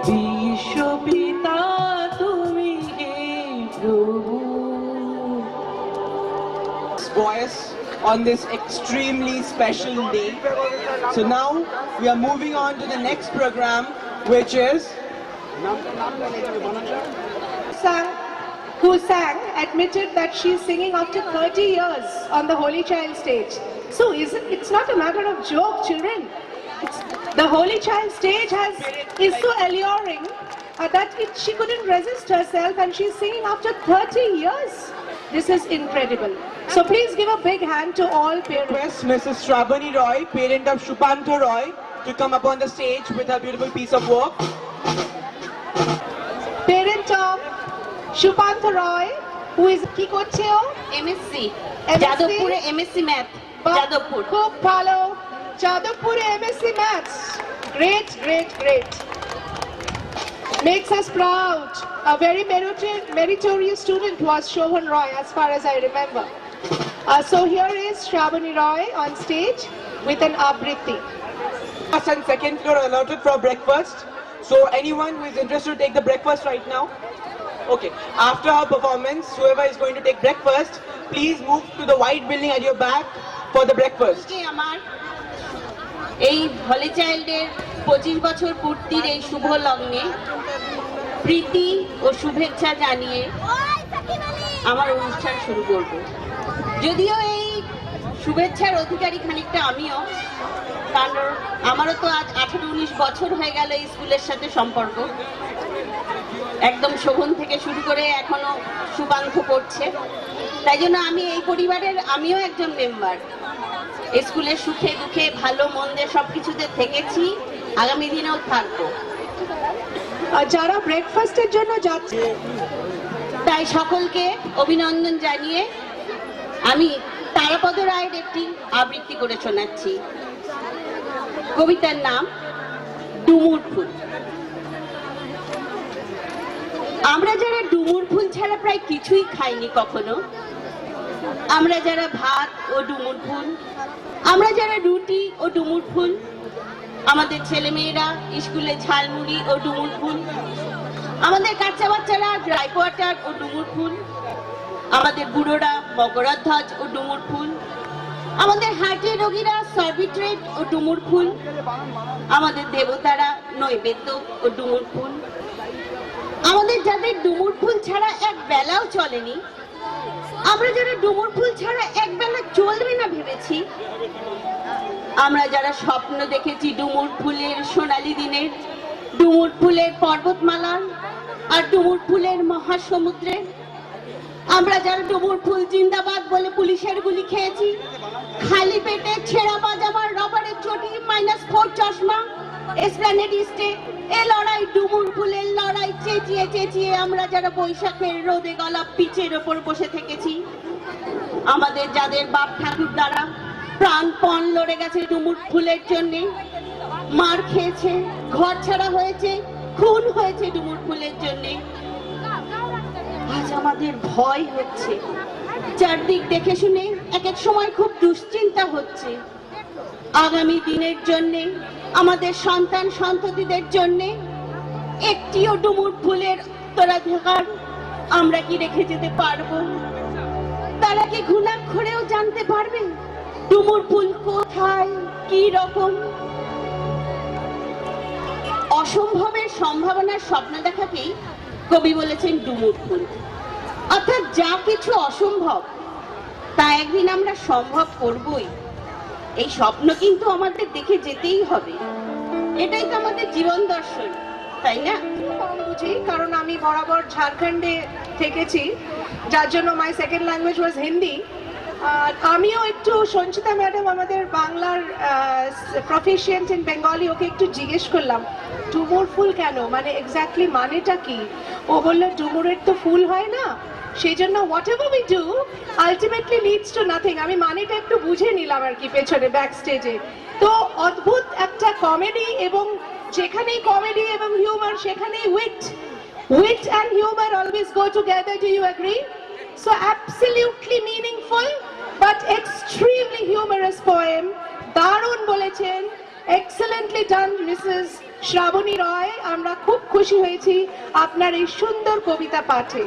বিশ্বপিতা তুমি হে প্রভু। Voice on this extremely special day. So now we are moving on to the next program, which is who sang admitted that she's singing after 30 years on the Holy Child stage. So it's not a matter of joke, children. The Holy Child stage is so alluring that she couldn't resist herself, and she's singing after 30 years. This is incredible. So please give a big hand to all parents. request Mrs. Shravani Roy, parent of Shupanta Roy, to come up on the stage with her beautiful piece of work. Parent of Shupanta Roy, who is কি করছে ও? MSc MSc? যাদবপুরে MSc math Jadavpur খুব ভালো, যাদবপুরে MSc Maths. Great, great, great. Makes us proud. A very meritorious student was Shohan Roy, as far as I remember. So here is Shravani Roy on stage with an abriti. First and second floor are allotted for breakfast. So anyone who is interested to take the breakfast right now? Okay. After our performance, whoever is going to take breakfast, please move to the white building at your back for the breakfast. আজকে আমার এই হলি চাইল্ডের 25 বছর পূর্তির এই শুভ লগ্নে প্রীতি ও শুভেচ্ছা জানিয়ে আমার অনুষ্ঠান শুরু করব। যদিও এই শুভেচ্ছার অধিকারী খানিকটা আমিও, কারণ আমারও তো আজ 18-19 বছর হয়ে গেল এই স্কুলের সাথে সম্পর্ক, একদম শোভন থেকে শুরু করে এখনো সুবান্ধ পড়ছে। তাই জন্য আমি এই পরিবারের আমিও একজন মেম্বার। স্কুলের সুখে দুঃখে ভালো মন্দে সবকিছুতে থেকেছি, আগামী দিনেও থাকবো। যারা ব্রেকফাস্টের জন্য যাচ্ছে, তাই সকলকে অভিনন্দন জানিয়ে আমি তারাপদ রায়ের একটি আবৃত্তি করে শোনাচ্ছি। কবিতার নাম ডুমুর ফুল। আমরা যারা ডুমুর ফুল ছাড়া প্রায় কিছুই খাইনি কখনো, আমরা যারা ভাত ও ডুমুর ফুল, আমরা যারা রুটি ও ডুমুর ফুল, আমাদের ছেলেমেয়েরা স্কুলে ঝালমুড়ি ও ডুমুর ফুল, আমাদের কাঁচা বাচ্চারা ড্রাই কোয়ার্টার ও ডুমুর ফুল, আমাদের বুড়োরা মকরধ্বজ ও ডুমুর ফুল, আমাদের হার্টের রোগীরা সর্বিট্রেট ও ডুমুর ফুল, আমাদের দেবতারা নৈবেদ্য ও ডুমুর ফুল, আমাদের যাদের ডুমুর ফুল ছাড়া এক বেলাও চলেনি, আমরা যারা ডুমুর ফুল ছাড়া এক বেলা চলবে না ভেবেছি, আমরা যারা স্বপ্ন দেখেছি ডুমুর ফুলের সোনালী দিনের, ডুমুর ফুলের পর্বতমালার আর ডুমুর ফুলের মহাসমুদ্রে, আমরা যারা ডুমুর ফুল জিন্দাবাদ বলে পুলিশের গুলি খেয়েছি, খালি পেটে ছেঁড়া পাজামার রবারের চটি -4 চশমা এসপ্ল্যানেড ইস্টে এ লড়াই ডুমুর ফুলের লড়াই চেঁচিয়ে চেঁচিয়ে আমরা যারা বৈশাখের রোদে গলা পিচের ওপর বসে থেকেছি, আমাদের যাদের বাপ ঠাকুর দ্বারা প্রাণপণ লড়ে গেছে ডুমুর ফুলের জন্যে, মার খেয়েছে, ঘর ছাড়া হয়েছে, খুন হয়েছে ডুমুর ফুলের জন্যে, আজ আমাদের ভয় হচ্ছে, চারদিক দেখে শুনে এক এক সময় খুব দুশ্চিন্তা হচ্ছে। আগামী দিনের জন্যে, আমাদের সন্তান সন্ততিদের জন্যে একটিও ডুমুর ফুলের উত্তরাধিকার আমরা কি রেখে যেতে পারবো? তারা কি ঘুণাক্ষরেও জানতে পারবে ডুমুর ফুল কোথায়, কি রকম? অসম্ভবের সম্ভাবনার স্বপ্ন দেখাকেই কবি বলেছেন ডুমুর ফুল। অর্থাৎ যা কিছু অসম্ভব তা একদিন আমরা সম্ভব করবই। এই স্বপ্ন কিন্তু আমাদের দেখে যেতেই হবে, এটাই তো আমাদের জীবন দর্শন, তাই না? কম বুঝি, কারণ আমি বরাবর ঝাড়খণ্ডে থেকেছি, যার জন্য my second language was Hindi. আর আমিও একটু সঞ্চিতা ম্যাডাম আমাদের বাংলার প্রফিশিয়েন্ট ইন বেঙ্গলি, ওকে একটু জিজ্ঞেস করলাম ডুমুর ফুল কেন, মানে এক্স্যাক্টলি মানেটা কি? ও বললো ডুমুরের তো ফুল হয় না, সেই জন্য what ever we do ultimately leads to nothing. আমি মানেটা একটু বুঝে নিলাম আর কি পেছনে ব্যাক স্টেজে। তো অদ্ভুত একটা কমেডি, এবং যেখানেই কমেডি এবং হিউমার সেখানেই wheat and humor always go together. Do you agree? So absolutely meaningful but extremely humorous poem. দারুণ বলেছেন, excellently done Mrs. শ্রাবণী রয়। আমরা খুব খুশি হয়েছি আপনার এই সুন্দর কবিতা পাঠে।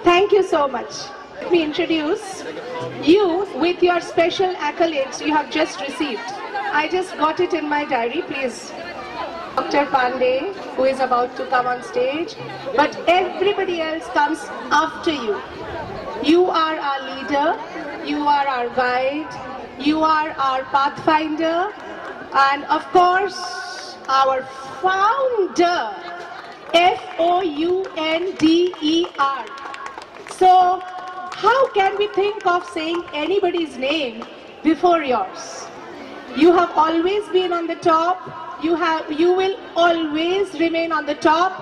Thank you so much. Let me introduce you with your special accolades you have just received. I just got it in my diary, please. Dr. Pandey, who is about to come on stage, but everybody else comes after you. You are our leader, you are our guide, you are our pathfinder, and of course, our founder, F-O-U-N-D-E-R. So, how can we think of saying anybody's name before yours? You have always been on the top. You will always remain on the top,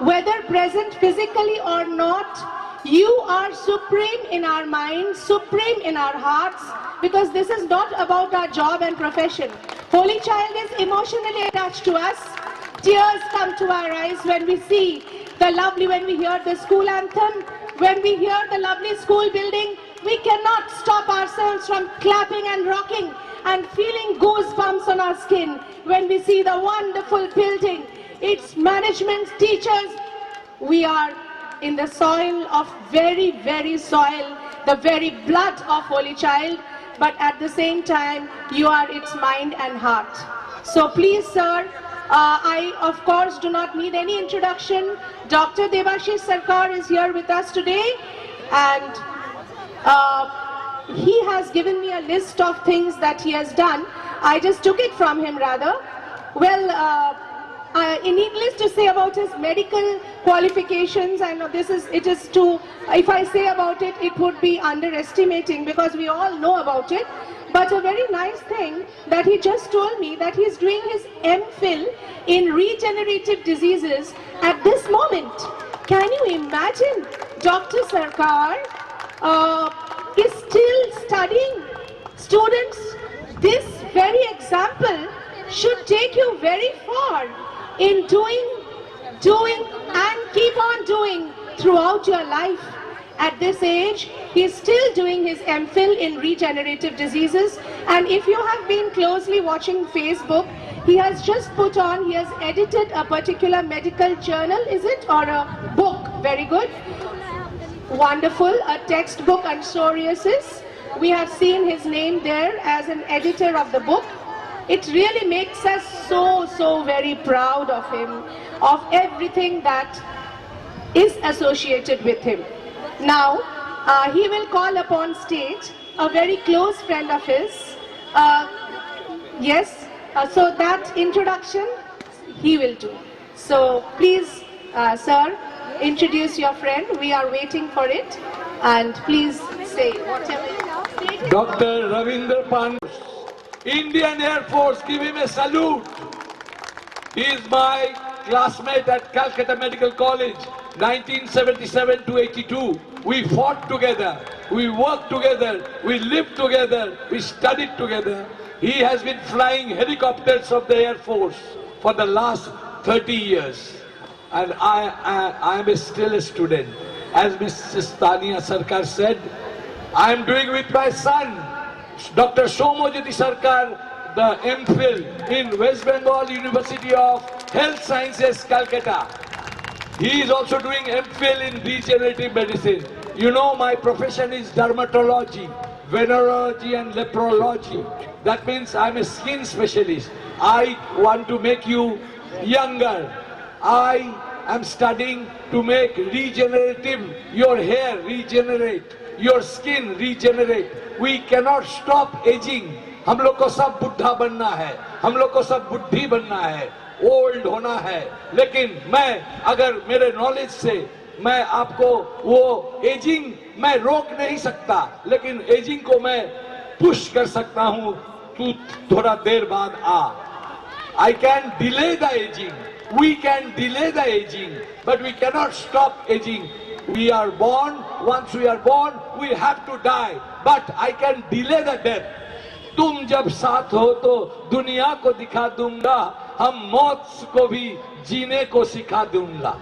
whether present physically or not. You are supreme in our minds, supreme in our hearts, because this is not about our job and profession. Holy Child is emotionally attached to us. Tears come to our eyes when we see when we hear the school anthem, when we hear the lovely school building. We cannot stop ourselves from clapping and rocking and feeling goosebumps on our skin when we see the wonderful building, its management, teachers. We are in the soil of very, very soil, the very blood of Holy Child, but at the same time, you are its mind and heart. So please, sir, I of course do not need any introduction. Dr. Debashish Sarkar is here with us today, and he has given me a list of things that he has done. I just took it from him rather. Well, needless to say about his medical qualifications, I know if I say about it, it would be underestimating because we all know about it. But a very nice thing that he just told me that he is doing his MPhil in regenerative diseases at this moment. Can you imagine Dr. Sarkar is still studying? Students, this very example should take you very far in doing and keep on doing throughout your life. At this age, he is still doing his MPhil in regenerative diseases, and if you have been closely watching Facebook, he has edited a particular medical journal, is it, or a book? Very good. Wonderful, a textbook on psoriasis. We have seen his name there as an editor of the book. It really makes us so very proud of him, of everything that is associated with him. Now, he will call upon stage a very close friend of his. Yes, so that introduction he will do. So please, sir, introduce your friend. We are waiting for it, and please say whatever you want. Dr. Ravindra Pandey, Indian Air Force, give him a salute. He is my classmate at Calcutta Medical College, 1977 to 82. We fought together, we worked together, we lived together, we studied together. He has been flying helicopters of the Air Force for the last 30 years. And I am still a student. As Mrs. Tania Sarkar said, I am doing with my son, Dr. Somojyoti Sarkar, the MPhil in West Bengal University of Health Sciences, Calcutta. He is also doing MPhil in regenerative medicine. You know, my profession is dermatology, venereology and leprology. That means I'm a skin specialist. I want to make you younger. I am studying to make regenerative, your hair regenerate, your skin regenerate. We cannot stop aging. हम लोग को सब बुढ़ा बनना है, हम लोग को सब बुद्धि बनना है, ओल्ड होना है. लेकिन मैं अगर मेरे नॉलेज से मैं आपको वो एजिंग मैं रोक नहीं सकता, लेकिन एजिंग को मैं पुश कर सकता हूं. तू थोड़ा देर बाद आ. I can delay the aging. We can delay the aging, but we cannot stop aging. We are born. Once we are born, we have to die. But I can delay the death. तुम जब साथ हो तो दुनिया को दिखा दूंगा, हम मौत को भी जीने को सिखा दूंगा.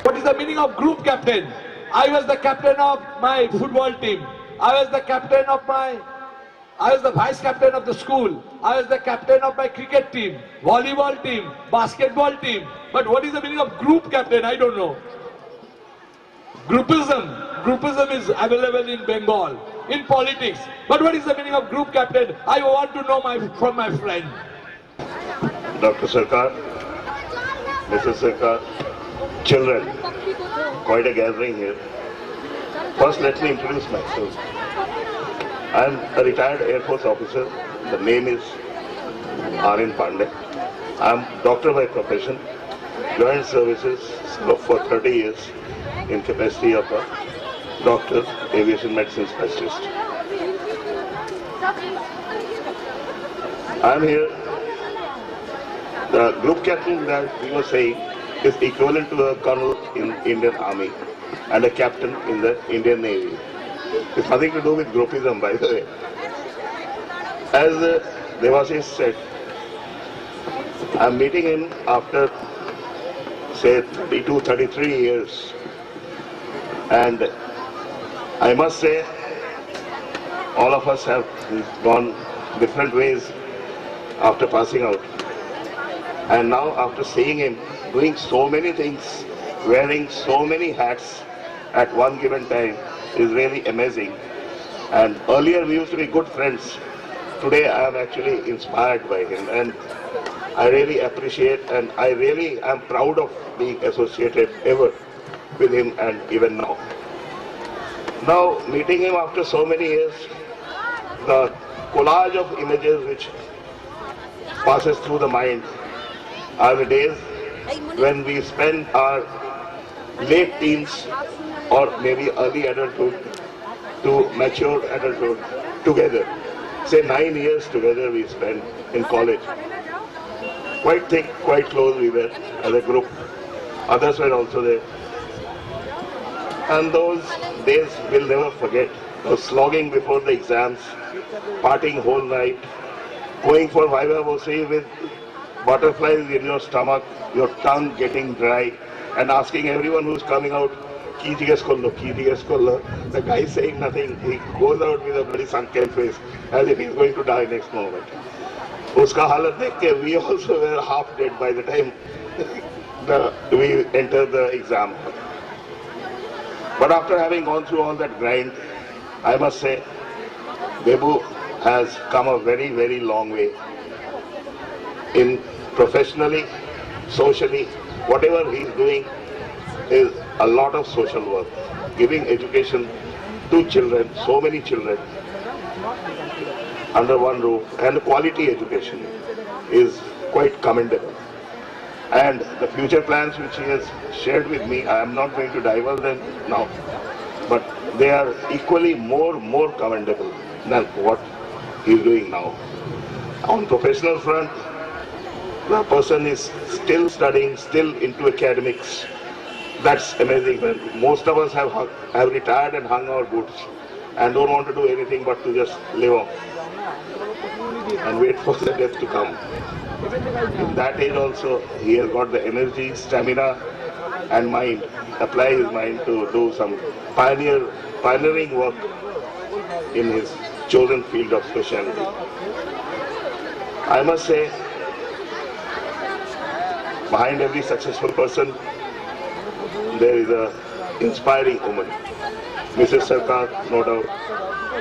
What is the meaning of group captain? I was the captain of my football team. I was the vice captain of the school. I was the captain of my cricket team, volleyball team, basketball team. But what is the meaning of group captain? I don't know. Groupism is available in Bengal, in politics. But what is the meaning of group captain? I want to know from my friend. Dr. Sarkar, Mrs. Sarkar, children, quite a gathering here. First, let me introduce myself. I am a retired Air Force officer. The name is R.N. Pandey. I am doctor by profession, joined services for 30 years in capacity of a doctor, aviation medicine specialist. I am here. The group captain that we were saying is equivalent to a colonel in Indian Army and a captain in the Indian Navy. It's nothing to do with groupism, by the way. As Devashish said, I'm meeting him after, say, 32, 33 years. And I must say, all of us have gone different ways after passing out. And now, after seeing him doing so many things, wearing so many hats at one given time, is really amazing. And earlier we used to be good friends. Today I am actually inspired by him, and I really appreciate and I really am proud of being associated ever with him, and even now. Now, meeting him after so many years, the collage of images which passes through the mind are the days when we spend our late teens or maybe early adulthood to mature adulthood together. Say 9 years together we spent in college. Quite thick, quite close we were as a group. Others were also there. And those days we'll never forget. Those slogging before the exams, partying whole night, going for Viva Voce with butterflies in your stomach, your tongue getting dry, and asking everyone who's coming out, "Ki jigas kollo, ki jigas kollo." The guy saying nothing, he goes out with a very sunken face, as if he's going to die next moment. Uska halat dekh ke we also were half dead by the time we entered the exam. But after having gone through all that grind, I must say, Bebu has come a very, very long way. In professionally, socially, whatever he's doing is a lot of social work. Giving education to children, so many children, under one roof, and quality education is quite commendable. And the future plans which he has shared with me, I am not going to divulge them now, but they are equally more commendable than what he is doing now. On professional front, the person is still studying, still into academics. That's amazing. Most of us have retired and hung our boots and don't want to do anything but to just live on and wait for the death to come. In that age also, he has got the energy, stamina and mind, apply his mind to do some pioneering work in his chosen field of specialty. I must say, behind every successful person there is a inspiring woman. Mrs. Sarkar, no doubt,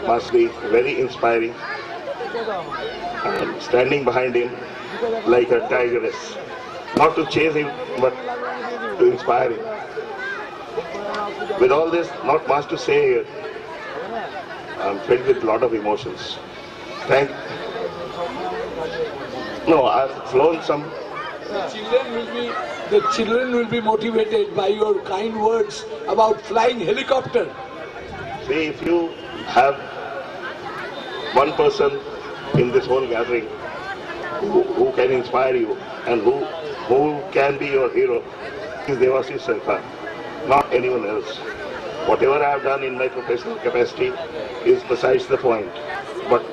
must be very inspiring. And standing behind him like a tigress, not to chase him, but to inspire him. With all this, not much to say here. I'm filled with a lot of emotions. I've flown some. The children will be motivated by your kind words about flying helicopter. See, if you have one person in this whole gathering who can inspire you and who can be your hero, is Devashish Sarkar, not anyone else. Whatever I have done in my professional capacity is besides the point. But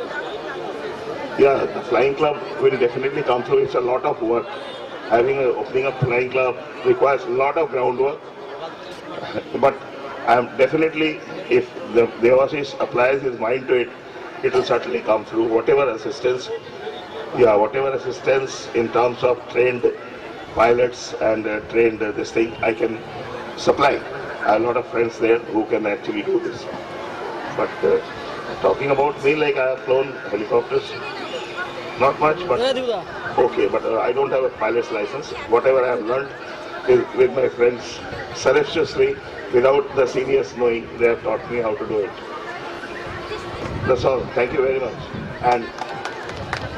yeah, the flying club will definitely come through. It's a lot of work. Opening up flying club requires a lot of groundwork. But I am definitely, if the Devashish applies his mind to it, it will certainly come through. Whatever assistance in terms of trained pilots and trained this thing, I can supply. I have a lot of friends there who can actually do this. But talking about me, like I have flown helicopters, not much, but okay, but I don't have a pilot's license. Whatever I have learned is with my friends surreptitiously, without the seniors knowing, they have taught me how to do it. That's all. Thank you very much. And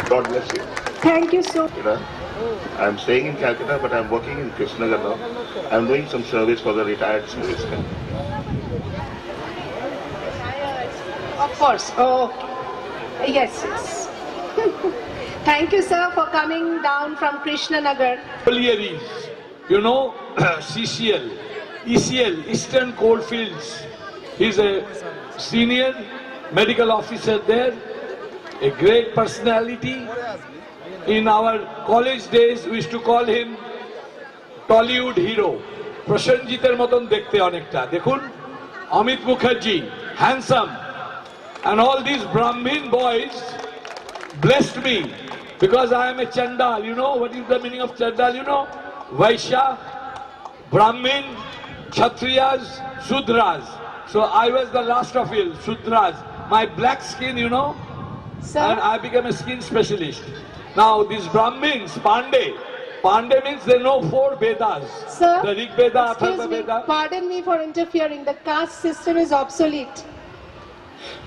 God bless you. Thank you so much. I'm staying in Calcutta, but I'm working in Krishnanagar now. I'm doing some service for the retired servicemen. Of course. Oh, yes. Thank you, sir, for coming down from Krishnanagar. Collieries, CCL, ECL, Eastern Coalfields. He's a senior medical officer there, a great personality. In our college days, we used to call him Tollywood hero. Prashanjiter moton dekhte onekta. Dekhun, Amit Mukherjee, handsome. And all these Brahmin boys blessed me because I am a Chandal. You know what is the meaning of Chandal? Vaishya, Brahmin, Kshatriyas, Sudras. So I was the last of it, Sudras. My black skin, Sir? and I became a skin specialist. Now these Brahmins, Pandey means they know 4 Vedas. Sir, The Rig Veda, excuse Atharva me, Veda. pardon me for interfering. The caste system is obsolete.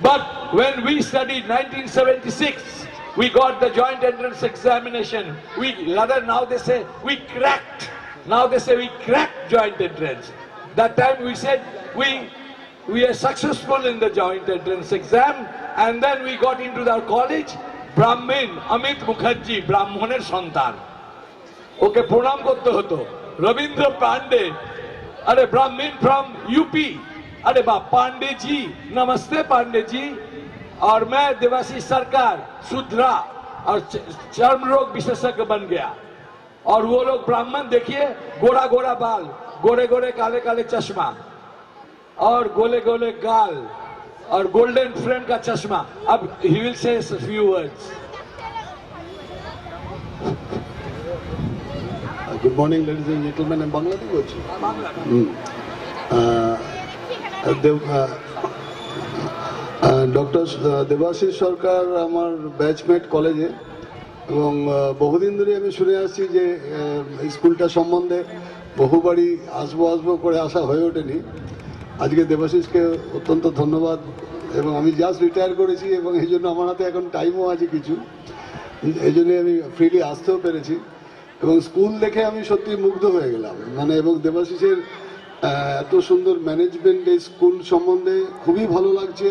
But when we studied 1976, we got the joint entrance examination. Now they say we cracked. Now they say we cracked joint entrance. That time we said we are successful in the joint entrance exam, and then we got into our college. Brahmin, Amit Mukherjee, Brahmaner Santan. Okay, pranam korte hoto. Ravindra Pandey, are Brahmin from UP. अरे बा पांडे जी, नमस्ते पांडे जी। और मैं देवाशीष सरकार सुधरा और चर्म रोग विशेषज्ञ बन गया। और वो लोग ब्राह्मण देखिए, गोरा गोरा बाल, गोरे गोरे काले काले चश्मा और गोले गोले गाल और गोल्डन फ्रेम का चश्मा। अब he will say a few words. Good morning, ladies and gentlemen. I'm Bangladesh. Doctor Debashis Sarkar আমার ব্যাচমেট কলেজে, এবং বহুদিন ধরে আমি শুনে আসছি যে স্কুলটা সম্বন্ধে বহুবারই আসবো করে আসা হয়ে ওঠেনি। আজকে দেবাশিসকে অত্যন্ত ধন্যবাদ, এবং আমি জাস্ট রিটায়ার করেছি এবং এই জন্য আমার হাতে এখন টাইমও আছে কিছু, এই জন্যে আমি ফ্রিলি আসতেও পেরেছি। এবং স্কুল দেখে আমি সত্যি মুগ্ধ হয়ে গেলাম, এবং দেবাশিসের এত সুন্দর ম্যানেজমেন্ট এই স্কুল সম্বন্ধে খুবই ভালো লাগছে।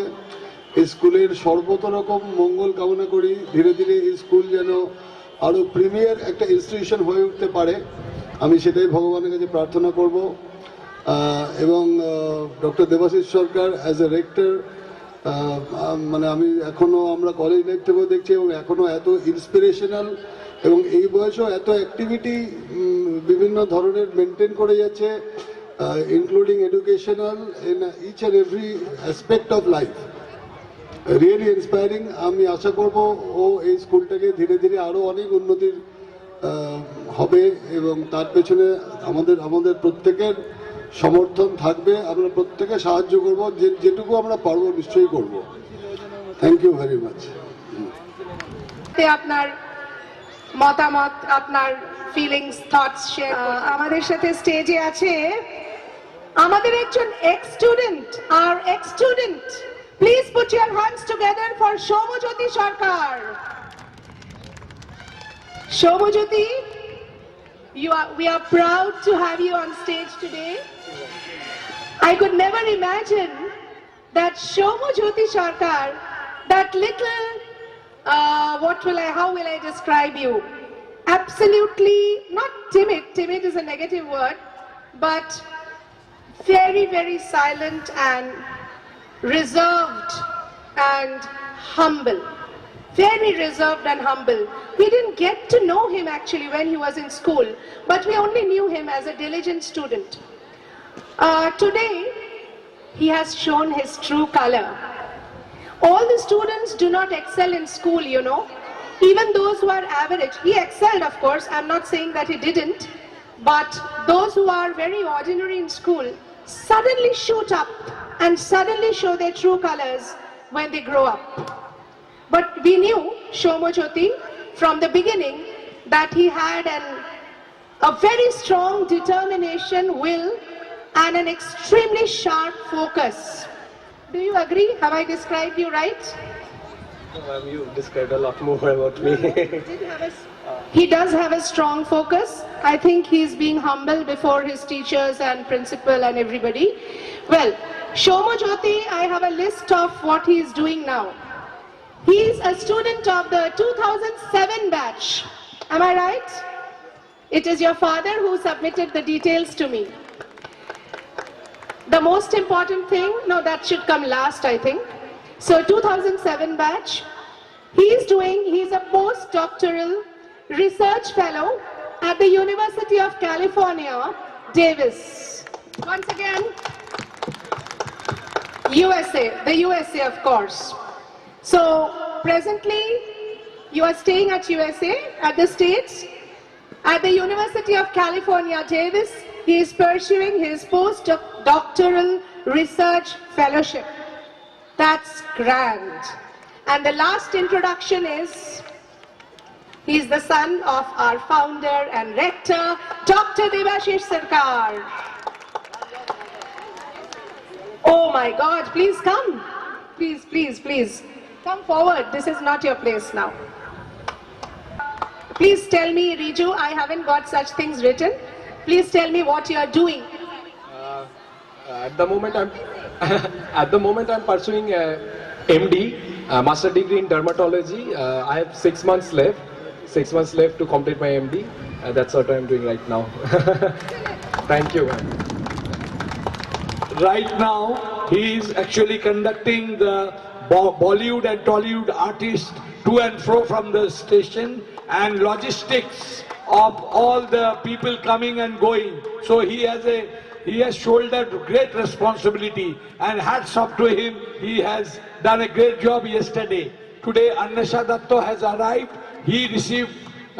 এই স্কুলের সর্বত রকম মঙ্গল কামনা করি, ধীরে ধীরে এই স্কুল যেন আরও প্রিমিয়ার একটা ইনস্টিটিউশন হয়ে উঠতে পারে, আমি সেটাই ভগবানের কাছে প্রার্থনা করব। এবং doctor Debashis Sarkar as a rector, আমি আমরা কলেজ লাইফ থেকেও দেখছি, এবং এখনও এত ইন্সপিরেশনাল এবং এই বয়সেও এত অ্যাক্টিভিটি বিভিন্ন ধরনের মেনটেন করে যাচ্ছে, including educational in each and every aspect of life. Really inspiring. আমি আশা করব ও এই স্কুলটাকে ধীরে ধীরে আরও অনেক উন্নতির হবে, এবং তার পেছনে আমাদের প্রত্যেকের সমর্থন থাকবে, আমরা প্রত্যেকে সাহায্য করব, যেটুকু আমরা পারবো নিশ্চয়ই করব। Thank you very much. আপনার মতামত, আপনার ফিলিংস, থটস শেয়ার। আমাদের সাথে স্টেজে আছে আমাদের একজন এক্স স্টুডেন্ট, আর ex student, please put your hands together for Soumyajyoti Sarkar. Soumyajyoti, we are proud to have you on stage today. I could never imagine that Soumyajyoti Sarkar, that little, how will I describe you? Absolutely not timid. Timid is a negative word, but very, very silent and reserved and humble. Very reserved and humble. We didn't get to know him actually when he was in school, but we only knew him as a diligent student. Today, he has shown his true color. All the students do not excel in school, you know. Even those who are average, he excelled, of course. I'm not saying that he didn't, but those who are very ordinary in school suddenly shoot up and suddenly show their true colors when they grow up. But we knew Soumyajyoti from the beginning that he had a very strong determination, will, and an extremely sharp focus. Do you agree? Have I described you right? Ma'am, you described a lot more about me. He does have a strong focus. I think he's being humble before his teachers and principal and everybody. Well, Soumyajyoti, I have a list of what he is doing now. He is a student of the 2007 batch. Am I right? It is your father who submitted the details to me. The most important thing, no, that should come last, I think. So 2007 batch, he's a postdoctoral research fellow at the University of California, Davis. Once again, USA, the USA, of course. So presently, you are staying at USA, at the States, at the University of California, Davis. He is pursuing his postdoctoral research fellowship. That's grand. And the last introduction is, he's the son of our founder and rector, Dr. Debashish Sarkar. Oh my God, please come. Please, please, please. Come forward. This is not your place now. Please tell me, Riju, I haven't got such things written. Please tell me what you are doing. At the moment I'm pursuing MD, Master Degree in Dermatology. I have 6 months left. 6 months left to complete my MD. That's what I'm doing right now. Thank you, man. Right now, he is actually conducting the Bollywood and Tollywood artists to and fro from the station, and logistics of all the people coming and going. So he has shouldered great responsibility, and hats off to him. He has done a great job yesterday. Today Annasha Datto has arrived. He received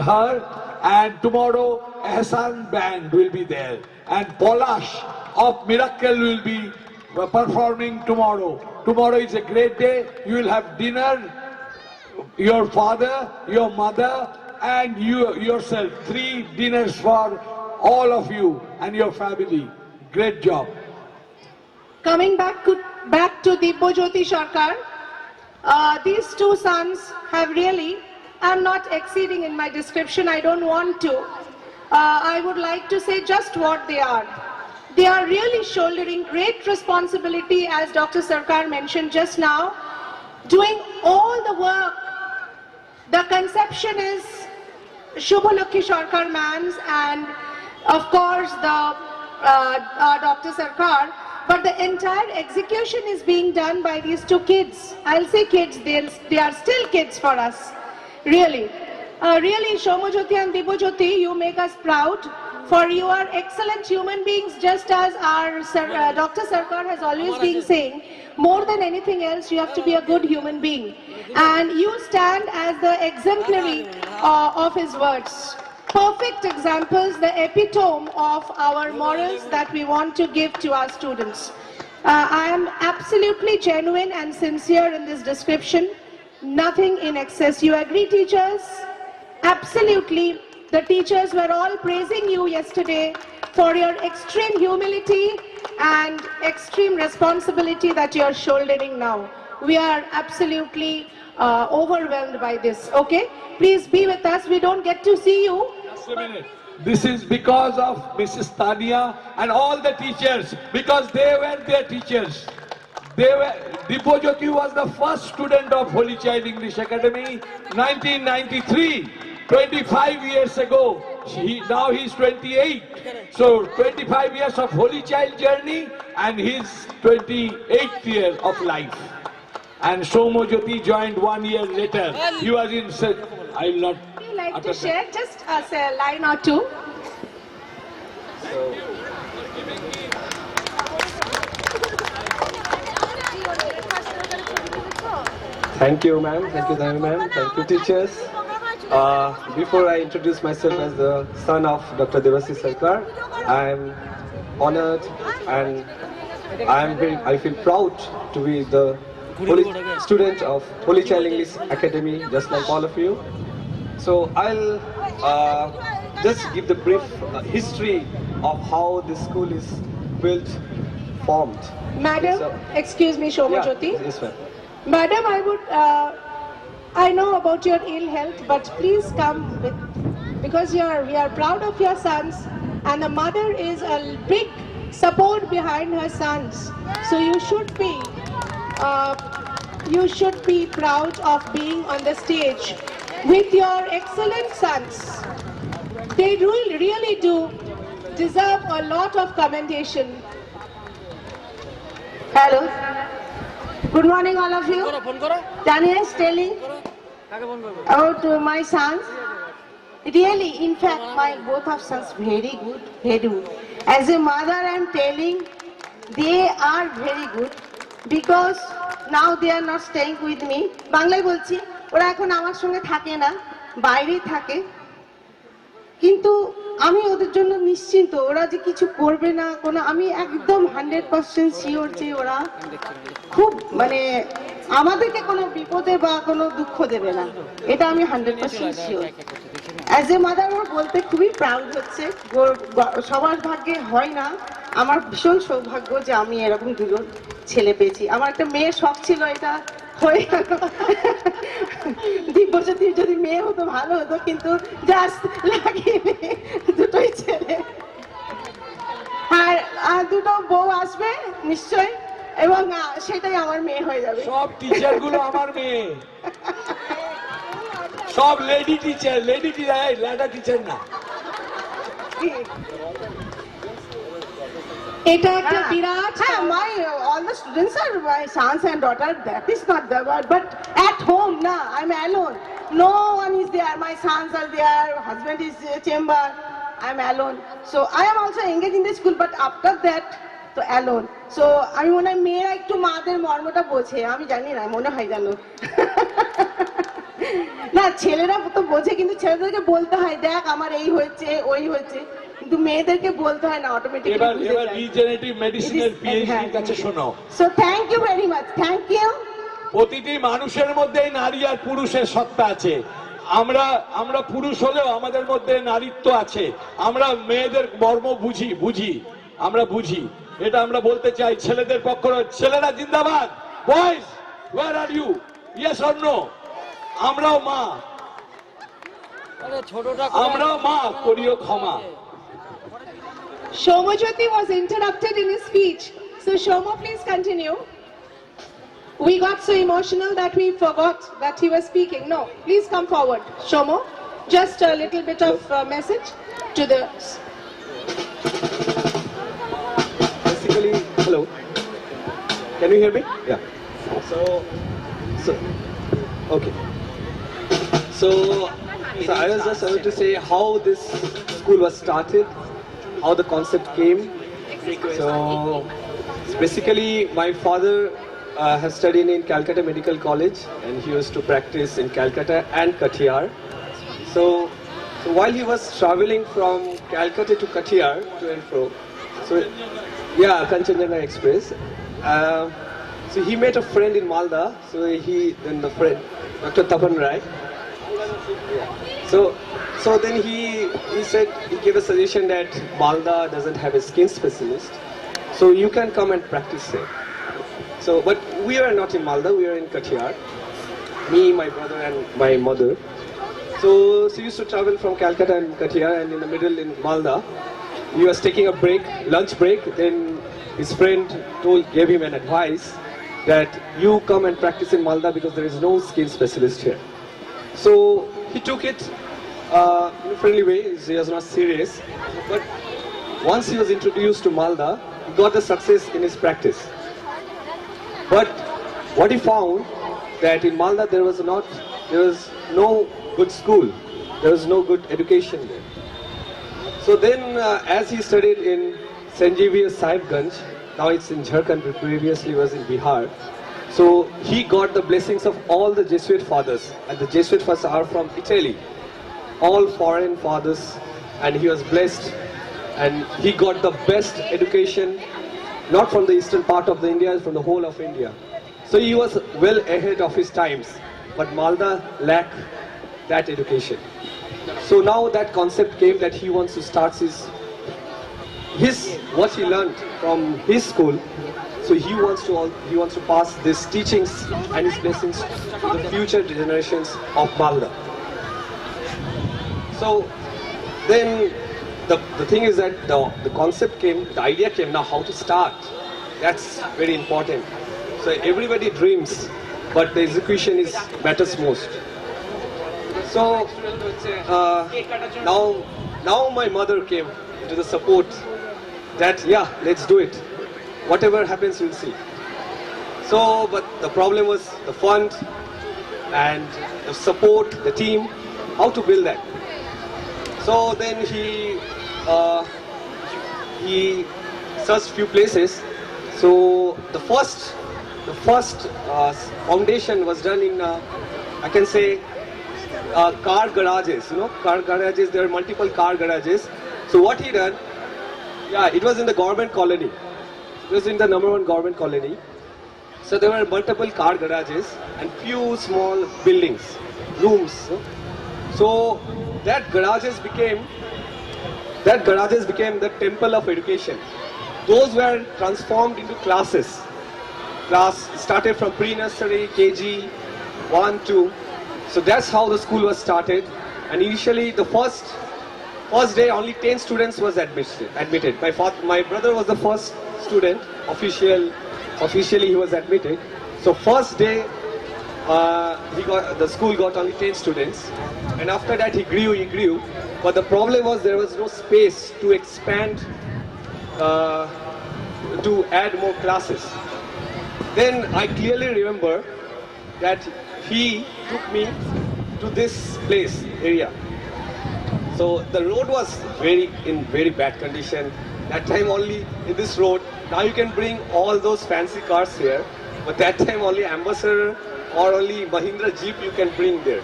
her, and tomorrow Ehsan Band will be there, and Polash of Miracle will be performing tomorrow. Tomorrow is a great day. You will have dinner, your father, your mother, and you yourself. 3 dinners for all of you and your family. Great job. Coming back to Dibojyoti Sarkar, these 2 sons have really, I'm not exceeding in my description, I don't want to. I would like to say just what they are. They are really shouldering great responsibility, as Dr. Sarkar mentioned just now, doing all the work. The conception is Shubhalakshmi Sarkar ma'am's, and of course Dr. Sarkar, but the entire execution is being done by these 2 kids. I'll say kids, they are still kids for us, really. Really, Soumyajyoti and Dibojyoti, you make us proud, for you are excellent human beings, just as our Dr. Sarkar has always been saying. More than anything else, you have to be a good human being. And you stand as the exemplary of his words. perfect examples, the epitome of our morals that we want to give to our students. I am absolutely genuine and sincere in this description. Nothing in excess. You agree, teachers? Absolutely. The teachers were all praising you yesterday for your extreme humility and extreme responsibility that you are shouldering now. We are absolutely overwhelmed by this. Okay? Please be with us. We don't get to see you. Just a minute. This is because of Mrs. Tania and all the teachers, because they were their teachers. Dibojyoti was the first student of Holy Child English Academy, 1993, 25 years ago. Now he's 28. So 25 years of Holy Child journey and his 28th year of life. And Somojyoti joined 1 year later. He was in, I will not. Would you like to share just say a line or two? Thank you, ma'am. Thank you, ma'am. Thank you, teachers. Before I introduce myself as the son of Dr. Devasi Sarkar, I am honored and I feel proud to be the student of Holy Child English Academy, just like all of you. So I'll just give the brief history of how this school is built, formed. Madam, So- excuse me, Somojyoti. Yeah, yes, ma'am. Madam, I know about your ill health, but please come with, because we are proud of your sons, and the mother is a big support behind her sons. So you should be proud of being on the stage with your excellent sons. They really do deserve a lot of commendation. Hello. Good morning, all of you. Tania is telling about my sons. Really, in fact, my both of sons very good. As a mother, I am telling they are very good because now they are not staying with me. বাংলায় বলছি, ওরা এখন আমার সঙ্গে থাকে না, বাইরেই থাকে। কিন্তু আমি ওদের জন্য নিশ্চিন্ত, ওরা যে কিছু করবে না, কোনো আমি একদম 100% শিওর যে ওরা খুব মানে আমাদেরকে কোনো বিপদে বা কোনো দুঃখ দেবে না, এটা আমি 100% শিওর। অ্যাজ এ মাদার আমার বলতে খুবই প্রাউড হচ্ছে, সবার ভাগ্যে হয় না, আমার ভীষণ সৌভাগ্য যে আমি এরকম দুটো ছেলে পেয়েছি। আমার একটা মেয়ের শখ ছিল, এটা হয়ে গেল। দিব্যজ্যোতি যদি মেয়ে হতো ভালো হতো, কিন্তু জাস্ট লাগিয়ে দুটোই ছেলে। আর দুটো বউ আসবে নিশ্চয়ই, এবং সেটাই আমার মেয়ে হয়ে যাবে। সব টিচার গুলো আমার মেয়ে, সব লেডি টিচার, ল্যাডা টিচার না। এটা একটা বিরাট my all the students are my sons and daughters. That is not the word, but at home, na, I'm alone. No one is there. My sons are there. Husband is chamber. I'm alone. So I am also engaged in the school, but after that, so alone. So আমি মনে হয় মেয়েরা একটু মাদের মর্মটা বোঝে, আমি জানি না, মনে হয় জানো। না, ছেলেরা তো বোঝে, কিন্তু ছেলেদেরকে বলতে হয়, দেখ আমার এই হয়েছে ওই হয়েছে, কিন্তু মেয়েদেরকে বলতে হয় না, অটোমেটিক্যালি এবার বুঝে যায়। রিজেনারেটিভ মেডিসিনের পিএইচডি কাছে শোনো। So thank you very much. Thank you. প্রতিটি মানুষের মধ্যেই নারী আর পুরুষের সত্তা আছে। আমরা পুরুষ হলেও আমাদের মধ্যে নারীত্ব আছে। আমরা মেয়েদের মর্ম বুঝি, আমরা বুঝি। এটা আমরা বলতে চাই ছেলেদের পক্ষ। ছেলেরা জিন্দাবাদ। Boys, where are you? Yes or no? আমরাও মা, করিও ক্ষমা। Somojyoti was interrupted in his speech. So Shomo, please continue. We got so emotional that we forgot that he was speaking. No, please come forward. Shomo, just a little bit of message to the... Basically, hello. Can you hear me? Yeah. So okay. So I was just about to say how this school was started, how the concept came. So basically, my father has studied in Calcutta Medical College, and he used to practice in Calcutta and Kathiawar. So So while he was traveling from Calcutta to Kathiawar to and fro, so yeah, Kanchenjunga Express. So he met a friend in Malda. So then the friend, Dr. Tapan Rai. So then he said, he gave a suggestion that Malda doesn't have a skin specialist, so you can come and practice there. So, but we are not in Malda, we are in Kathiawar. Me, my brother and my mother. So he used to travel from Calcutta and Kathiawar, and in the middle in Malda, he was taking a break, lunch break. Then his friend gave him an advice that you come and practice in Malda because there is no skin specialist here. So he took it in a friendly way. He was not serious. But once he was introduced to Malda, he got the success in his practice. But what he found that in Malda there was no good school, there was no good education there. So then, as he studied in St. Xavier's Sahibganj, now it's in Jharkhand, but previously was in Bihar. So he got the blessings of all the Jesuit fathers, and the Jesuit fathers are from Italy, all foreign fathers, and he was blessed, and he got the best education, not from the eastern part of the India, from the whole of India. So he was well ahead of his times, but Malda lacked that education. So now that concept came that he wants to start what he learned from his school. So he wants to pass these teachings and his blessings to the future generations of Malda. So then the thing is that the concept came, the idea came. Now how to start? That's very important. So everybody dreams, but the execution matters most. So now my mother came to the support that yeah, let's do it. Whatever happens, we'll see. So, but the problem was the fund and the support, the team, how to build that. So then he searched few places. So the first foundation was done in I can say car garages. You know, car garages. There are multiple car garages. So what he done? Yeah, it was in the government colony. It was in the #1 government colony. So there were multiple car garages and few small buildings, rooms. So that garages became the temple of education. Those were transformed into classes. Class started from pre-nursery, KG, 1, 2. So that's how the school was started. And initially the first day only 10 students was admitted. My brother was the first student, officially he was admitted. So first day the school got only 10 students, and after that he grew. But the problem was there was no space to expand, to add more classes. Then I clearly remember that he took me to this area. So the road was in very bad condition. That time only in this road, now you can bring all those fancy cars here, but that time only Ambassador or only Mahindra Jeep you can bring there.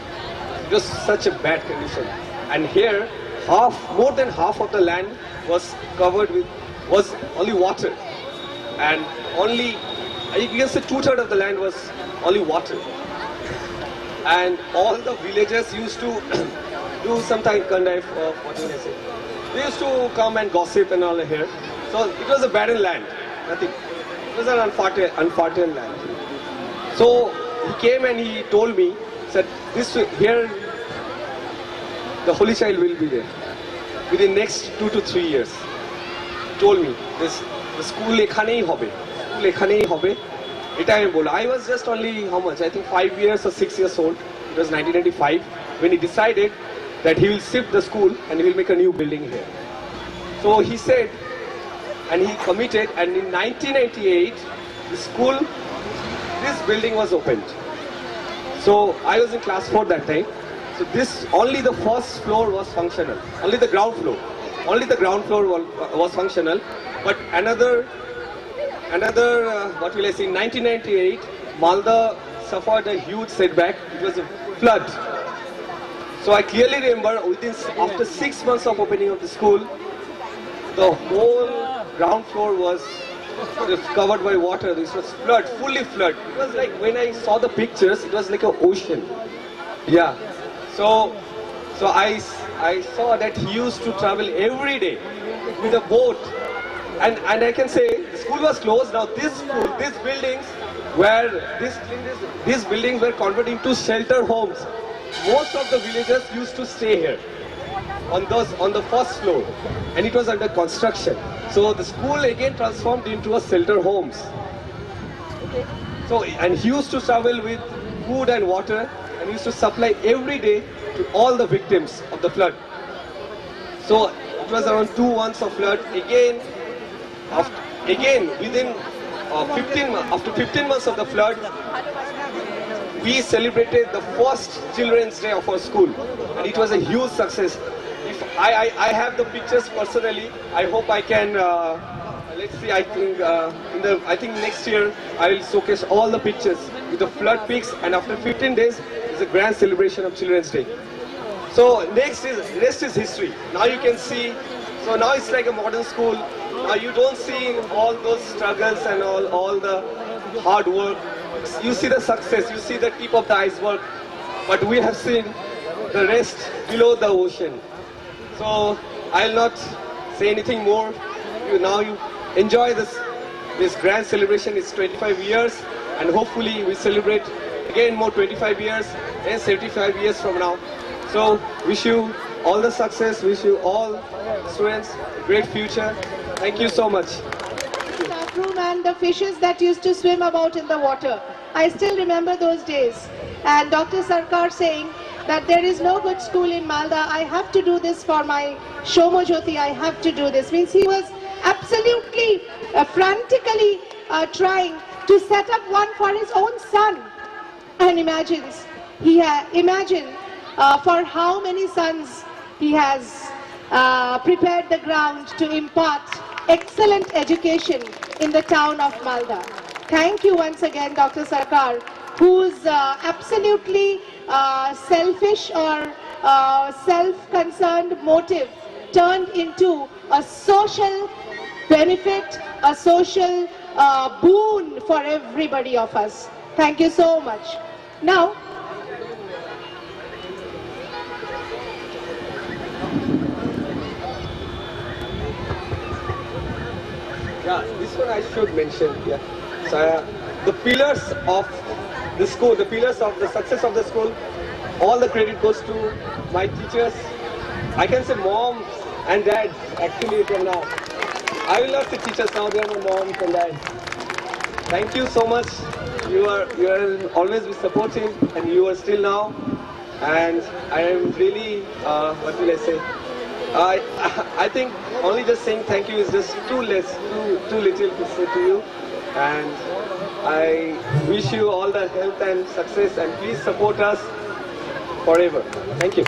It was such a bad condition. And here, more than half of the land was only water. And only, you can say 2/3 of the land was only water. And all the villagers used to do some kind of, what do I say? They used to come and gossip and all here. So it was a barren land, nothing. It was an unfertile land. So he came and he told me, said, here the Holy Child will be there within next 2 to 3 years. He told me, the school ekhanei hobe. I was just only, how much? I think 5 years or 6 years old. It was 1995 when he decided that he will shift the school and he will make a new building here. So he said, and he committed, and in 1998, this building was opened. So I was in class 4 that time. So only the first floor was functional, only the ground floor. Only the ground floor was functional, but what will I say, in 1998, Malda suffered a huge setback. It was a flood. So I clearly remember after 6 months of opening of the school, the whole ground floor was covered by water. This was flood, fully flood. It was like, when I saw the pictures, it was like an ocean. Yeah. So I saw that he used to travel every day with a boat. And I can say the school was closed. Now these buildings were converted into shelter homes. Most of the villagers used to stay here on the first floor, and it was under construction. So the school again transformed into a shelter homes. So, and he used to travel with food and water, and he used to supply every day to all the victims of the flood. So it was around 2 months of flood. Within 15 months of the flood, we celebrated the first Children's Day of our school, and it was a huge success. If I have the pictures personally, I hope I can. Let's see. I think next year I will showcase all the pictures with the flood pics, and after 15 days is a grand celebration of Children's Day. So rest is history. Now you can see. So now it's like a modern school. Now you don't see all those struggles and all the hard work. You see the success, you see the tip of the iceberg, but we have seen the rest below the ocean. So I'll not say anything more. Now you enjoy this grand celebration. It's 25 years, and hopefully we celebrate again more 25 years and 75 years from now. So wish you all the success, wish you all students a great future. Thank you so much. Staff room and the fishes that used to swim about in the water. I still remember those days. And Dr. Sarkar saying that there is no good school in Malda. I have to do this for my Shomo Jyoti. I have to do this. Means he was absolutely frantically trying to set up one for his own son. And imagine for how many sons he has prepared the ground to impart excellent education in the town of Malda. Thank you once again, Dr. Sarkar, whose absolutely selfish or self-concerned motive turned into a social benefit, a social boon for everybody of us. Thank you so much. Now, yeah, this one I should mention. Yeah. So the pillars of the school, the pillars of the success of the school, all the credit goes to my teachers. I can say moms and dads actually till now. I will not say teachers now, they are my moms and dads. Thank you so much. You are always be supportive, and you are still now. And I am really, what will I say? I think only just saying thank you is just too little to say to you. And I wish you all the health and success, and please support us forever. Thank you.